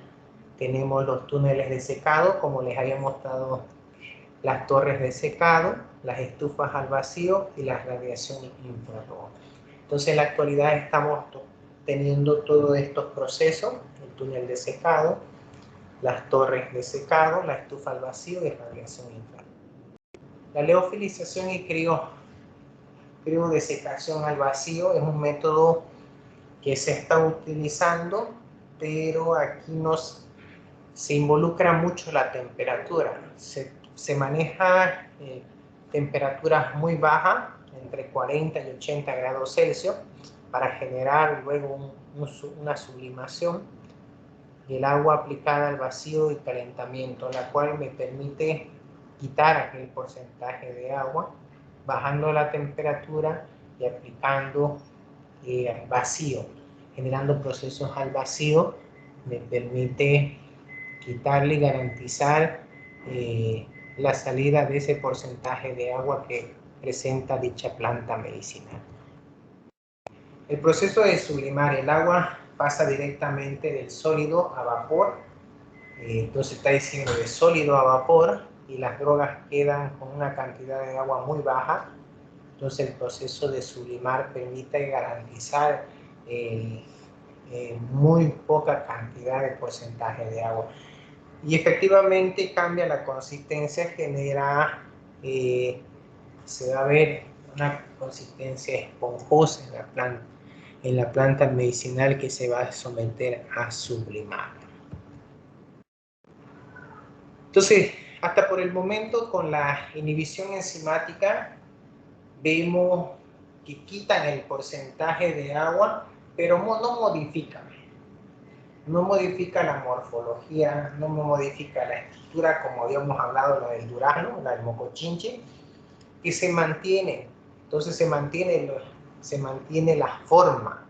Speaker 1: tenemos los túneles de secado, como les había mostrado, las torres de secado, las estufas al vacío y la radiación infrarroja. Entonces en la actualidad estamos teniendo todos estos procesos: el túnel de secado, las torres de secado, la estufa al vacío y radiación infrarroja. La leofilización y criodesecación al vacío es un método que se está utilizando, pero aquí se involucra mucho la temperatura. Se maneja temperaturas muy bajas, entre 40 y 80 grados Celsius, para generar luego una sublimación. el agua aplicada al vacío y calentamiento, la cual me permite quitar aquel porcentaje de agua, bajando la temperatura y aplicando al vacío, generando procesos al vacío, me permite quitarle y garantizar la salida de ese porcentaje de agua que presenta dicha planta medicinal. El proceso de sublimar el agua pasa directamente del sólido a vapor, entonces está diciendo de sólido a vapor, y las drogas quedan con una cantidad de agua muy baja. Entonces el proceso de sublimar permite garantizar muy poca cantidad de porcentaje de agua. Y efectivamente cambia la consistencia, genera, se va a ver una consistencia esponjosa en la planta medicinal que se va a someter a sublimar. Entonces, hasta por el momento, con la inhibición enzimática, vemos que quitan el porcentaje de agua, pero no modifican. No modifica la morfología, no modifica la estructura, como habíamos hablado, la del durazno, la del mocochinche, que se mantiene. Entonces se mantiene la forma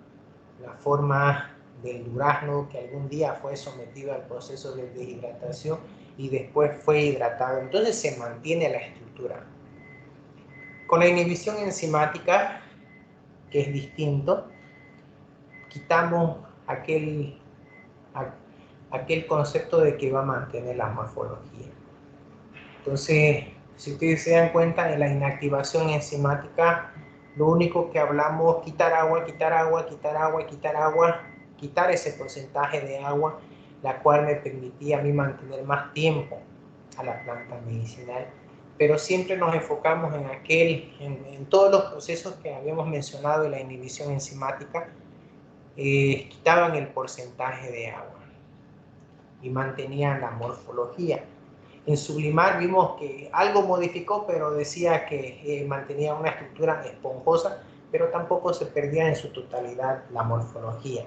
Speaker 1: del durazno que algún día fue sometido al proceso de deshidratación y después fue hidratado. Entonces se mantiene la estructura. Con la inhibición enzimática, que es distinto, quitamos aquel concepto de que va a mantener la morfología. Entonces, si ustedes se dan cuenta, en la inactivación enzimática, lo único que hablamos, quitar agua, quitar agua, quitar agua, quitar agua, quitar ese porcentaje de agua, la cual me permitía a mí mantener más tiempo a la planta medicinal. Pero siempre nos enfocamos en todos los procesos que habíamos mencionado de la inhibición enzimática, quitaban el porcentaje de agua y mantenían la morfología. En sublimar vimos que algo modificó, pero decía que mantenía una estructura esponjosa, pero tampoco se perdía en su totalidad la morfología.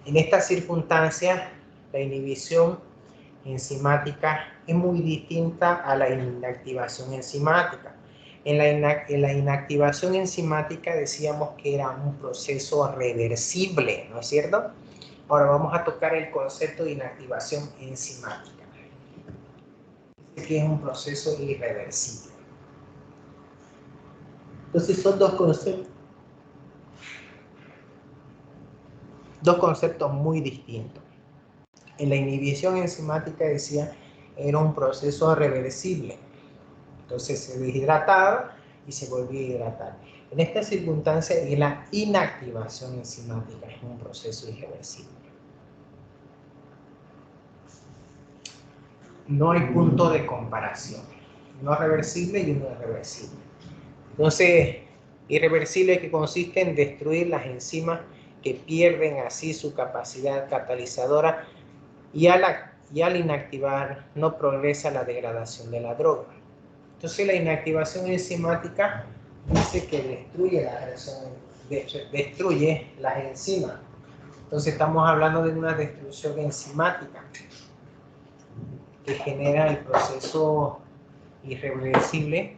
Speaker 1: En estas circunstancias, la inhibición enzimática es muy distinta a la inactivación enzimática. En la inactivación enzimática decíamos que era un proceso reversible, ¿no es cierto? Ahora vamos a tocar el concepto de inactivación enzimática, que es un proceso irreversible. Entonces son dos conceptos muy distintos. En la inhibición enzimática decía era un proceso reversible. Entonces se deshidrataba y se volvía a hidratar. En esta circunstancia, la inactivación enzimática es un proceso irreversible. No hay punto de comparación. Uno es reversible y uno es reversible. Entonces, irreversible que consiste en destruir las enzimas que pierden así su capacidad catalizadora y al inactivar no progresa la degradación de la droga. Entonces la inactivación enzimática dice que destruye las enzimas. Entonces estamos hablando de una destrucción enzimática que genera el proceso irreversible.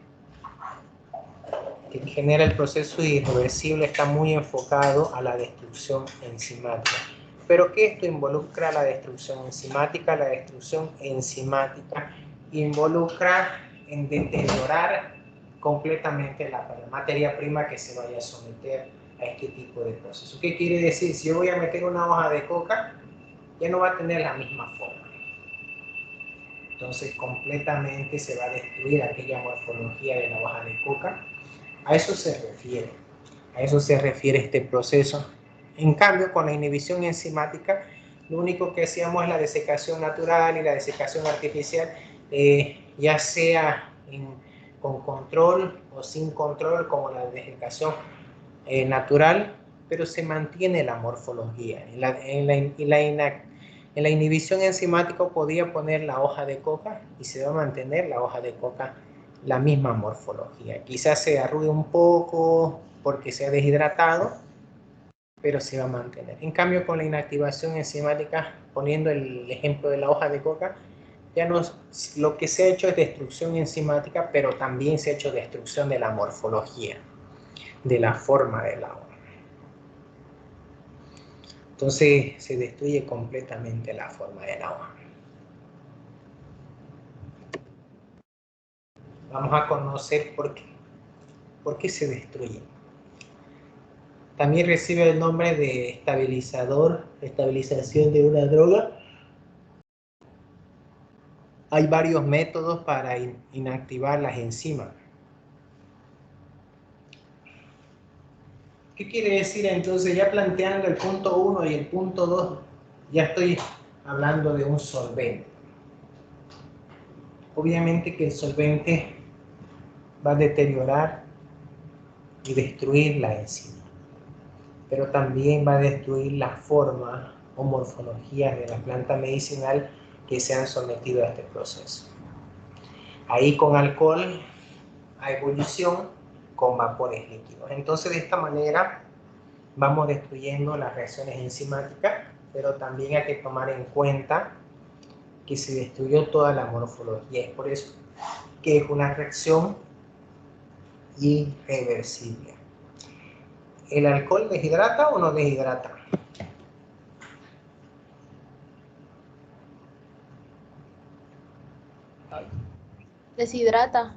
Speaker 1: Está muy enfocado a la destrucción enzimática. ¿Pero qué esto involucra la destrucción enzimática? La destrucción enzimática involucra en deteriorar completamente la materia prima que se vaya a someter a este tipo de proceso. ¿Qué quiere decir? Si yo voy a meter una hoja de coca, ya no va a tener la misma forma. Entonces completamente se va a destruir aquella morfología de la hoja de coca. A eso se refiere este proceso. En cambio, con la inhibición enzimática, lo único que hacíamos es la desecación natural y la desecación artificial, ya sea con control o sin control, como la desecación natural, pero se mantiene la morfología. En la inhibición enzimática podía poner la hoja de coca y se va a mantener la hoja de coca la misma morfología. Quizás se arrugue un poco porque se ha deshidratado, pero se va a mantener. En cambio, con la inactivación enzimática, poniendo el ejemplo de la hoja de coca, ya no, lo que se ha hecho es destrucción enzimática, pero también se ha hecho destrucción de la morfología, de la forma del agua. Entonces se destruye completamente la forma del agua. Vamos a conocer por qué se destruye. También recibe el nombre de estabilizador, estabilización de una droga. Hay varios métodos para inactivar las enzimas. ¿Qué quiere decir entonces? Ya planteando el punto 1 y el punto 2, ya estoy hablando de un solvente. Obviamente que el solvente va a deteriorar y destruir la enzima, pero también va a destruir la forma o morfología de la planta medicinal que se han sometido a este proceso. Ahí con alcohol a ebullición con vapores líquidos. Entonces de esta manera vamos destruyendo las reacciones enzimáticas, pero también hay que tomar en cuenta que se destruyó toda la morfología. Es por eso que es una reacción irreversible. ¿El alcohol deshidrata o no deshidrata?
Speaker 4: Deshidrata.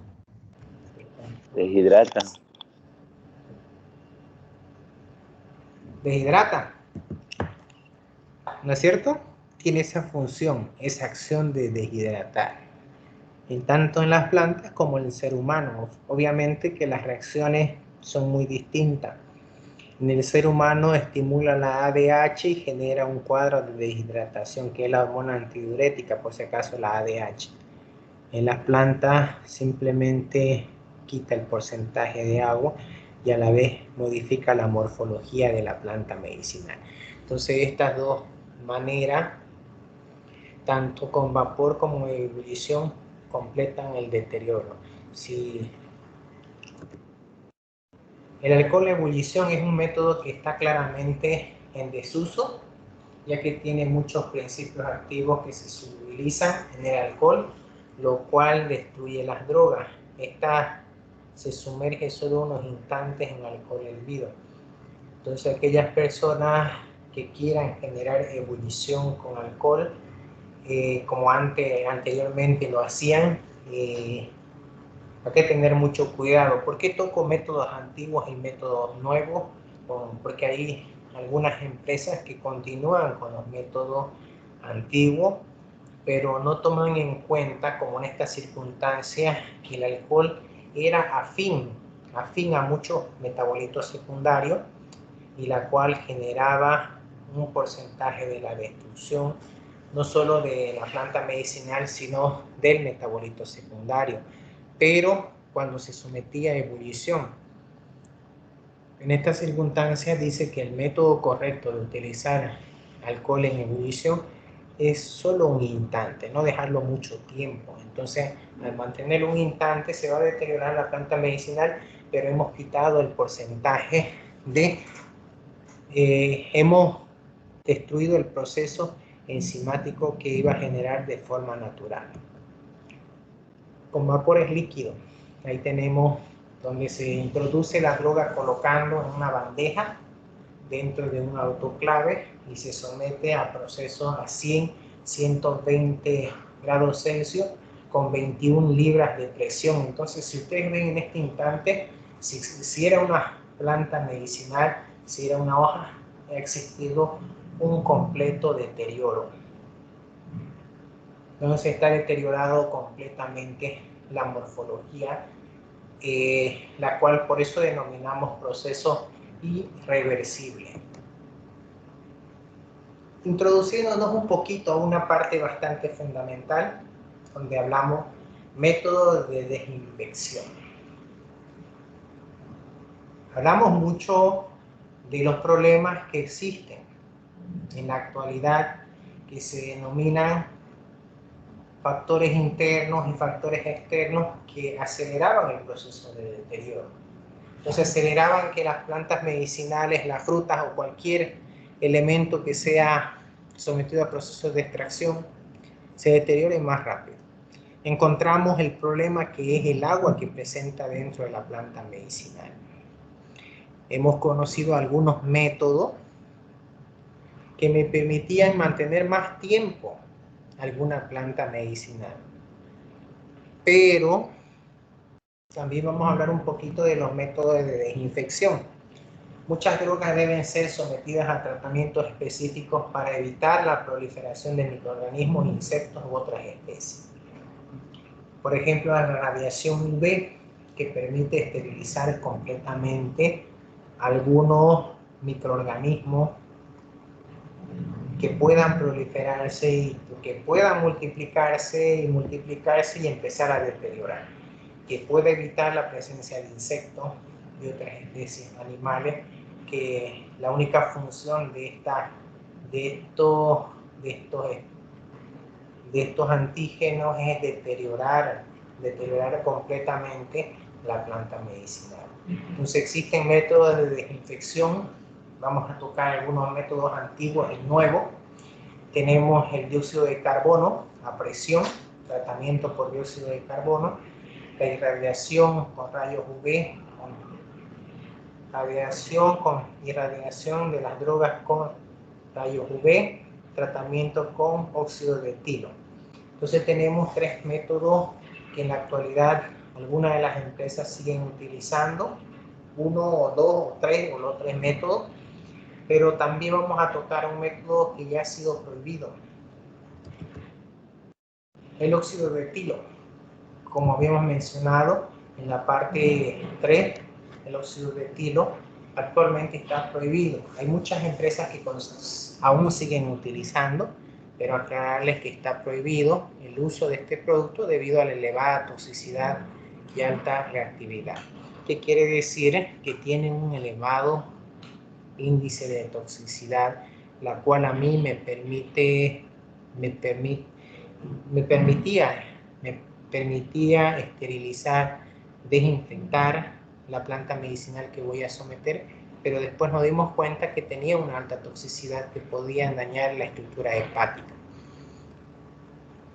Speaker 3: Deshidrata.
Speaker 1: Deshidrata, ¿no es cierto? Tiene esa función, esa acción de deshidratar. Tanto en las plantas como en el ser humano. Obviamente que las reacciones son muy distintas. En el ser humano estimula la ADH y genera un cuadro de deshidratación, que es la hormona antidiurética, por si acaso la ADH. En las plantas simplemente quita el porcentaje de agua y a la vez modifica la morfología de la planta medicinal. Entonces estas dos maneras, tanto con vapor como en ebullición, completan el deterioro. Si el alcohol en ebullición es un método que está claramente en desuso, ya que tiene muchos principios activos que se solubilizan en el alcohol, lo cual destruye las drogas. Esta se sumerge solo unos instantes en alcohol hervido. Entonces aquellas personas que quieran generar ebullición con alcohol, como anteriormente lo hacían, hay que tener mucho cuidado. ¿Por qué toco métodos antiguos y métodos nuevos? Porque hay algunas empresas que continúan con los métodos antiguos, pero no toman en cuenta, como en estas circunstancias, que el alcohol era afín a muchos metabolitos secundarios, y la cual generaba un porcentaje de la destrucción, no solo de la planta medicinal, sino del metabolito secundario. Pero cuando se sometía a ebullición, en estas circunstancias dice que el método correcto de utilizar alcohol en ebullición es solo un instante, no dejarlo mucho tiempo. Entonces, al mantener un instante se va a deteriorar la planta medicinal, pero hemos quitado el porcentaje de... hemos destruido el proceso enzimático que iba a generar de forma natural. Con vapores líquidos, ahí tenemos donde se introduce la droga colocando en una bandeja dentro de un autoclave y se somete a procesos a 100, 120 grados Celsius con 21 libras de presión. Entonces, si ustedes ven en este instante, si era una planta medicinal, si era una hoja, ha existido un completo deterioro. Entonces está deteriorado completamente la morfología, la cual por eso denominamos proceso irreversible. Introduciéndonos un poquito a una parte bastante fundamental, donde hablamos método de desinfección. Hablamos mucho de los problemas que existen en la actualidad, que se denominan factores internos y factores externos que aceleraron el proceso de deterioro. Entonces aceleraban que las plantas medicinales, las frutas o cualquier elemento que sea sometido a procesos de extracción se deteriore más rápido. Encontramos el problema que es el agua que presenta dentro de la planta medicinal. Hemos conocido algunos métodos que me permitían mantener más tiempo alguna planta medicinal. Pero también vamos a hablar un poquito de los métodos de desinfección. Muchas drogas deben ser sometidas a tratamientos específicos para evitar la proliferación de microorganismos, insectos u otras especies. Por ejemplo, la radiación UV, que permite esterilizar completamente algunos microorganismos que puedan proliferarse y que puedan multiplicarse y empezar a deteriorar, que puede evitar la presencia de insectos y otras especies animales, que la única función de estos antígenos es deteriorar completamente la planta medicinal. Entonces existen métodos de desinfección. Vamos a tocar algunos métodos antiguos y nuevos. Tenemos el dióxido de carbono a presión, tratamiento por dióxido de carbono, la irradiación con rayos UV, irradiación de las drogas con rayos UV, tratamiento con óxido de etilo. Entonces tenemos tres métodos que en la actualidad algunas de las empresas siguen utilizando, uno o dos o tres o los tres métodos, pero también vamos a tocar un método que ya ha sido prohibido, el óxido de etilo. Como habíamos mencionado en la parte 3, el óxido de etilo actualmente está prohibido. Hay muchas empresas que aún siguen utilizando, pero aclararles que está prohibido el uso de este producto debido a la elevada toxicidad y alta reactividad. ¿Qué quiere decir? Que tiene un elevado índice de toxicidad, la cual a mí me permitía esterilizar, desinfectar la planta medicinal que voy a someter, pero después nos dimos cuenta que tenía una alta toxicidad que podía dañar la estructura hepática,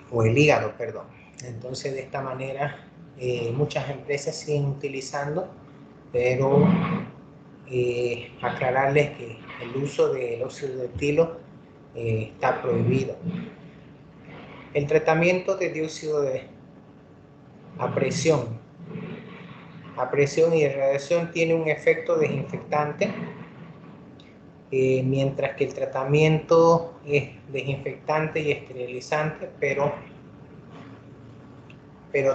Speaker 1: o el hígado, perdón. Entonces, de esta manera, muchas empresas siguen utilizando, pero aclararles que el uso del óxido de etilo está prohibido. El tratamiento de dióxido a presión y radiación tiene un efecto desinfectante, mientras que el tratamiento es desinfectante y esterilizante, pero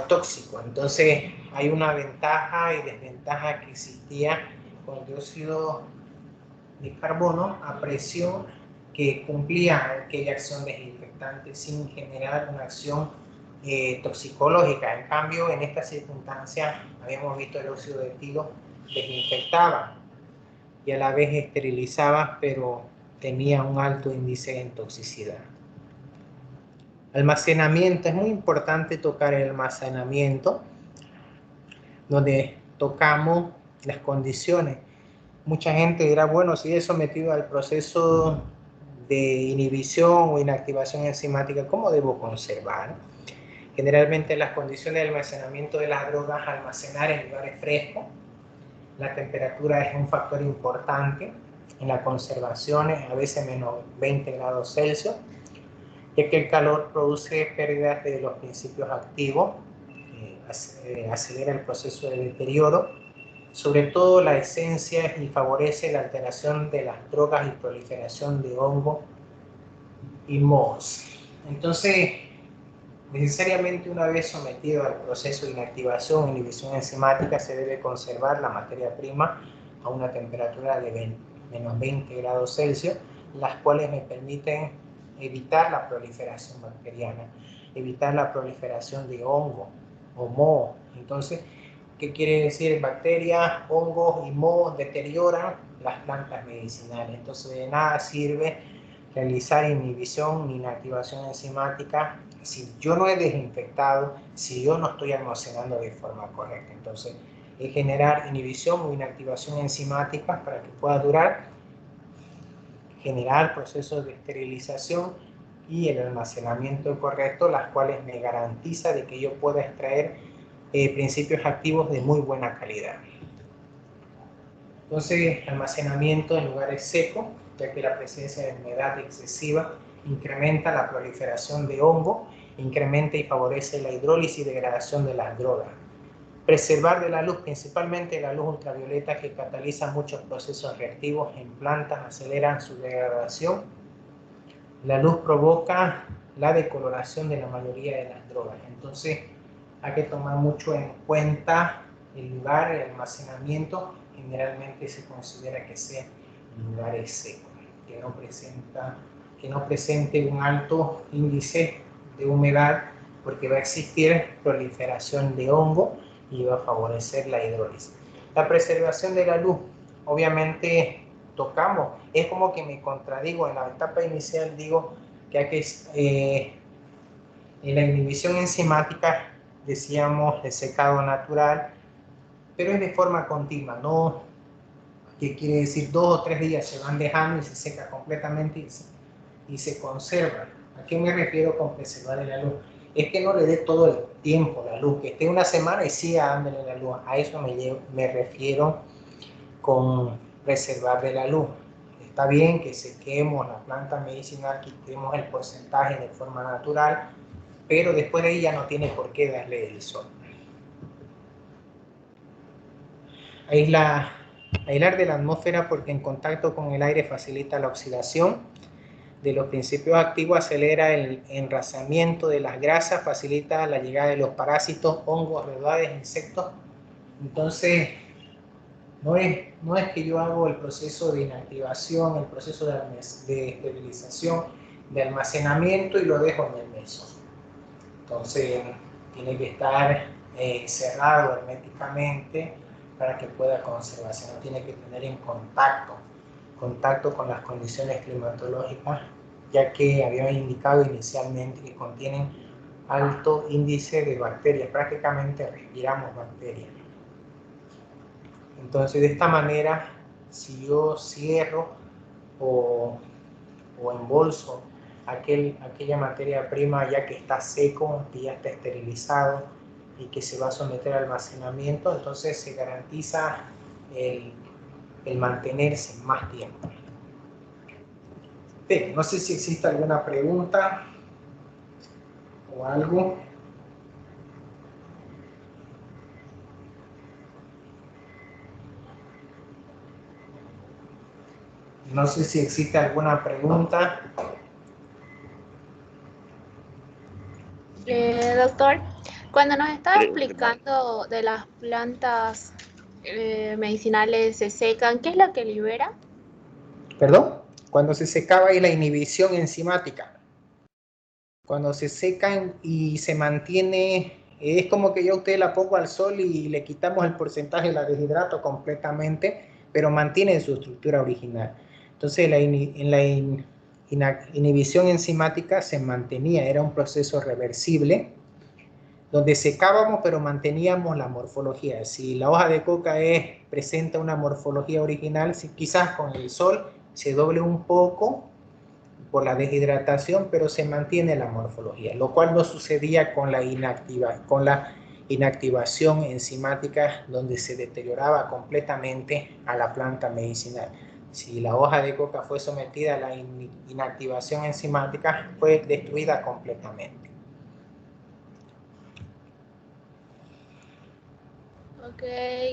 Speaker 1: tóxico. Entonces hay una ventaja y desventaja que existía con el dióxido de carbono a presión, que cumplía aquella acción desinfectante sin generar una acción toxicológica. En cambio, en esta circunstancia habíamos visto el óxido de etilo desinfectaba y a la vez esterilizaba, pero tenía un alto índice en toxicidad. Almacenamiento, es muy importante tocar el almacenamiento, donde tocamos las condiciones. Mucha gente dirá, bueno, si es sometido al proceso de inhibición o inactivación enzimática, ¿cómo debo conservar? Generalmente las condiciones de almacenamiento de las drogas, almacenar en lugares frescos. La temperatura es un factor importante en la conservación, a veces menos 20 grados Celsius, ya que el calor produce pérdidas de los principios activos, acelera el proceso de deterioro, sobre todo la esencia, y favorece la alteración de las drogas y proliferación de hongos y mohos. Entonces, necesariamente una vez sometido al proceso de inactivación o inhibición enzimática, se debe conservar la materia prima a una temperatura de menos 20 grados Celsius, las cuales me permiten evitar la proliferación bacteriana, evitar la proliferación de hongo o moho. Entonces, ¿qué quiere decir? Bacterias, hongos y mohos deterioran las plantas medicinales. Entonces, de nada sirve realizar inhibición ni inactivación enzimática si yo no he desinfectado, si yo no estoy almacenando de forma correcta. Entonces, generar inhibición o inactivación enzimática para que pueda durar, generar procesos de esterilización y el almacenamiento correcto, las cuales me garantiza de que yo pueda extraer principios activos de muy buena calidad. Entonces, almacenamiento en lugares secos, ya que la presencia de humedad excesiva incrementa la proliferación de hongo, incrementa y favorece la hidrólisis y degradación de las drogas. Preservar de la luz, principalmente la luz ultravioleta, que cataliza muchos procesos reactivos en plantas, aceleran su degradación. La luz provoca la decoloración de la mayoría de las drogas. Entonces, hay que tomar mucho en cuenta el lugar, el almacenamiento. Generalmente se considera que sea en lugares secos, que no presente un alto índice de humedad, porque va a existir proliferación de hongo y va a favorecer la hidrólisis. La preservación de la luz, obviamente tocamos, es como que me contradigo. En la etapa inicial digo que hay que, en la inhibición enzimática decíamos el secado natural, pero es de forma continua, no que quiere decir 2 o 3 días se van dejando y se seca completamente y se conserva. ¿A qué me refiero con preservar la luz? Es que no le dé todo el tiempo la luz, que esté una semana y siga dándole la luz. A eso me refiero con preservar de la luz. Está bien que sequemos la planta medicinal, quitemos el porcentaje de forma natural, pero después de ahí ya no tiene por qué darle el sol. Aislar de la atmósfera, porque en contacto con el aire facilita la oxidación de los principios activos, acelera el enraizamiento de las grasas, facilita la llegada de los parásitos, hongos, roedores, insectos. Entonces, no es que yo hago el proceso de inactivación, el proceso de esterilización, de almacenamiento y lo dejo en el meso. Entonces, tiene que estar cerrado herméticamente para que pueda conservarse. No tiene que tener en contacto con las condiciones climatológicas, ya que había indicado inicialmente que contienen alto índice de bacterias, prácticamente respiramos bacterias. Entonces, de esta manera, si yo cierro o embolso aquella materia prima ya que está seco, que ya está esterilizado y que se va a someter al almacenamiento, entonces se garantiza el mantenerse más tiempo. Bien, no sé si existe alguna pregunta o algo. No sé si existe alguna pregunta.
Speaker 4: Doctor, cuando nos estaba explicando de las plantas medicinales se secan, ¿qué es lo que libera?
Speaker 1: ¿Perdón? Cuando se secaba y la inhibición enzimática. Cuando se secan y se mantiene, es como que yo a usted la pongo al sol y le quitamos el porcentaje, la deshidrato completamente, pero mantiene su estructura original. Entonces en la inhibición enzimática se mantenía, era un proceso reversible, donde secábamos pero manteníamos la morfología. Si la hoja de coca presenta una morfología original, si quizás con el sol se doble un poco por la deshidratación, pero se mantiene la morfología, lo cual no sucedía con la inactivación enzimática, donde se deterioraba completamente a la planta medicinal. Si la hoja de coca fue sometida a la inactivación enzimática, fue destruida completamente.
Speaker 4: Ok,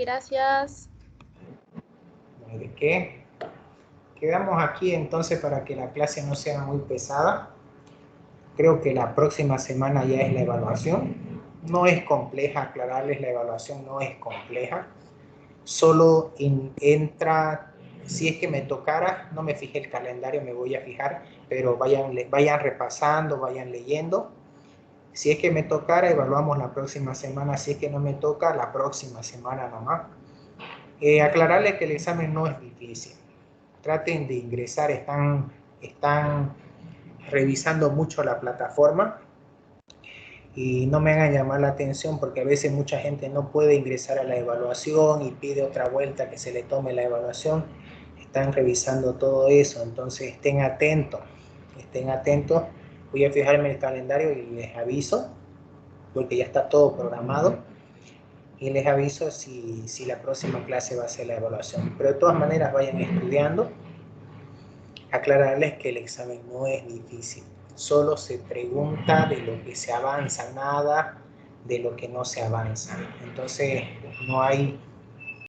Speaker 4: gracias.
Speaker 1: ¿De qué? Quedamos aquí entonces para que la clase no sea muy pesada. Creo que la próxima semana ya es la evaluación. No es compleja, aclararles, la evaluación no es compleja. Solo entra, si es que me tocara, no me fijé el calendario, me voy a fijar, pero vayan repasando, vayan leyendo. Si es que me tocara, evaluamos la próxima semana. Si es que no me toca, la próxima semana nomás. Aclararles que el examen no es difícil. Traten de ingresar, están revisando mucho la plataforma. y no me hagan llamar la atención porque a veces mucha gente no puede ingresar a la evaluación y pide otra vuelta que se le tome la evaluación. Están revisando todo eso, entonces estén atentos, estén atentos. Voy a fijarme el calendario y les aviso, porque ya está todo programado, y les aviso si la próxima clase va a ser la evaluación. Pero de todas maneras vayan estudiando. Aclararles que el examen no es difícil, solo se pregunta de lo que se avanza, nada de lo que no se avanza. Entonces no hay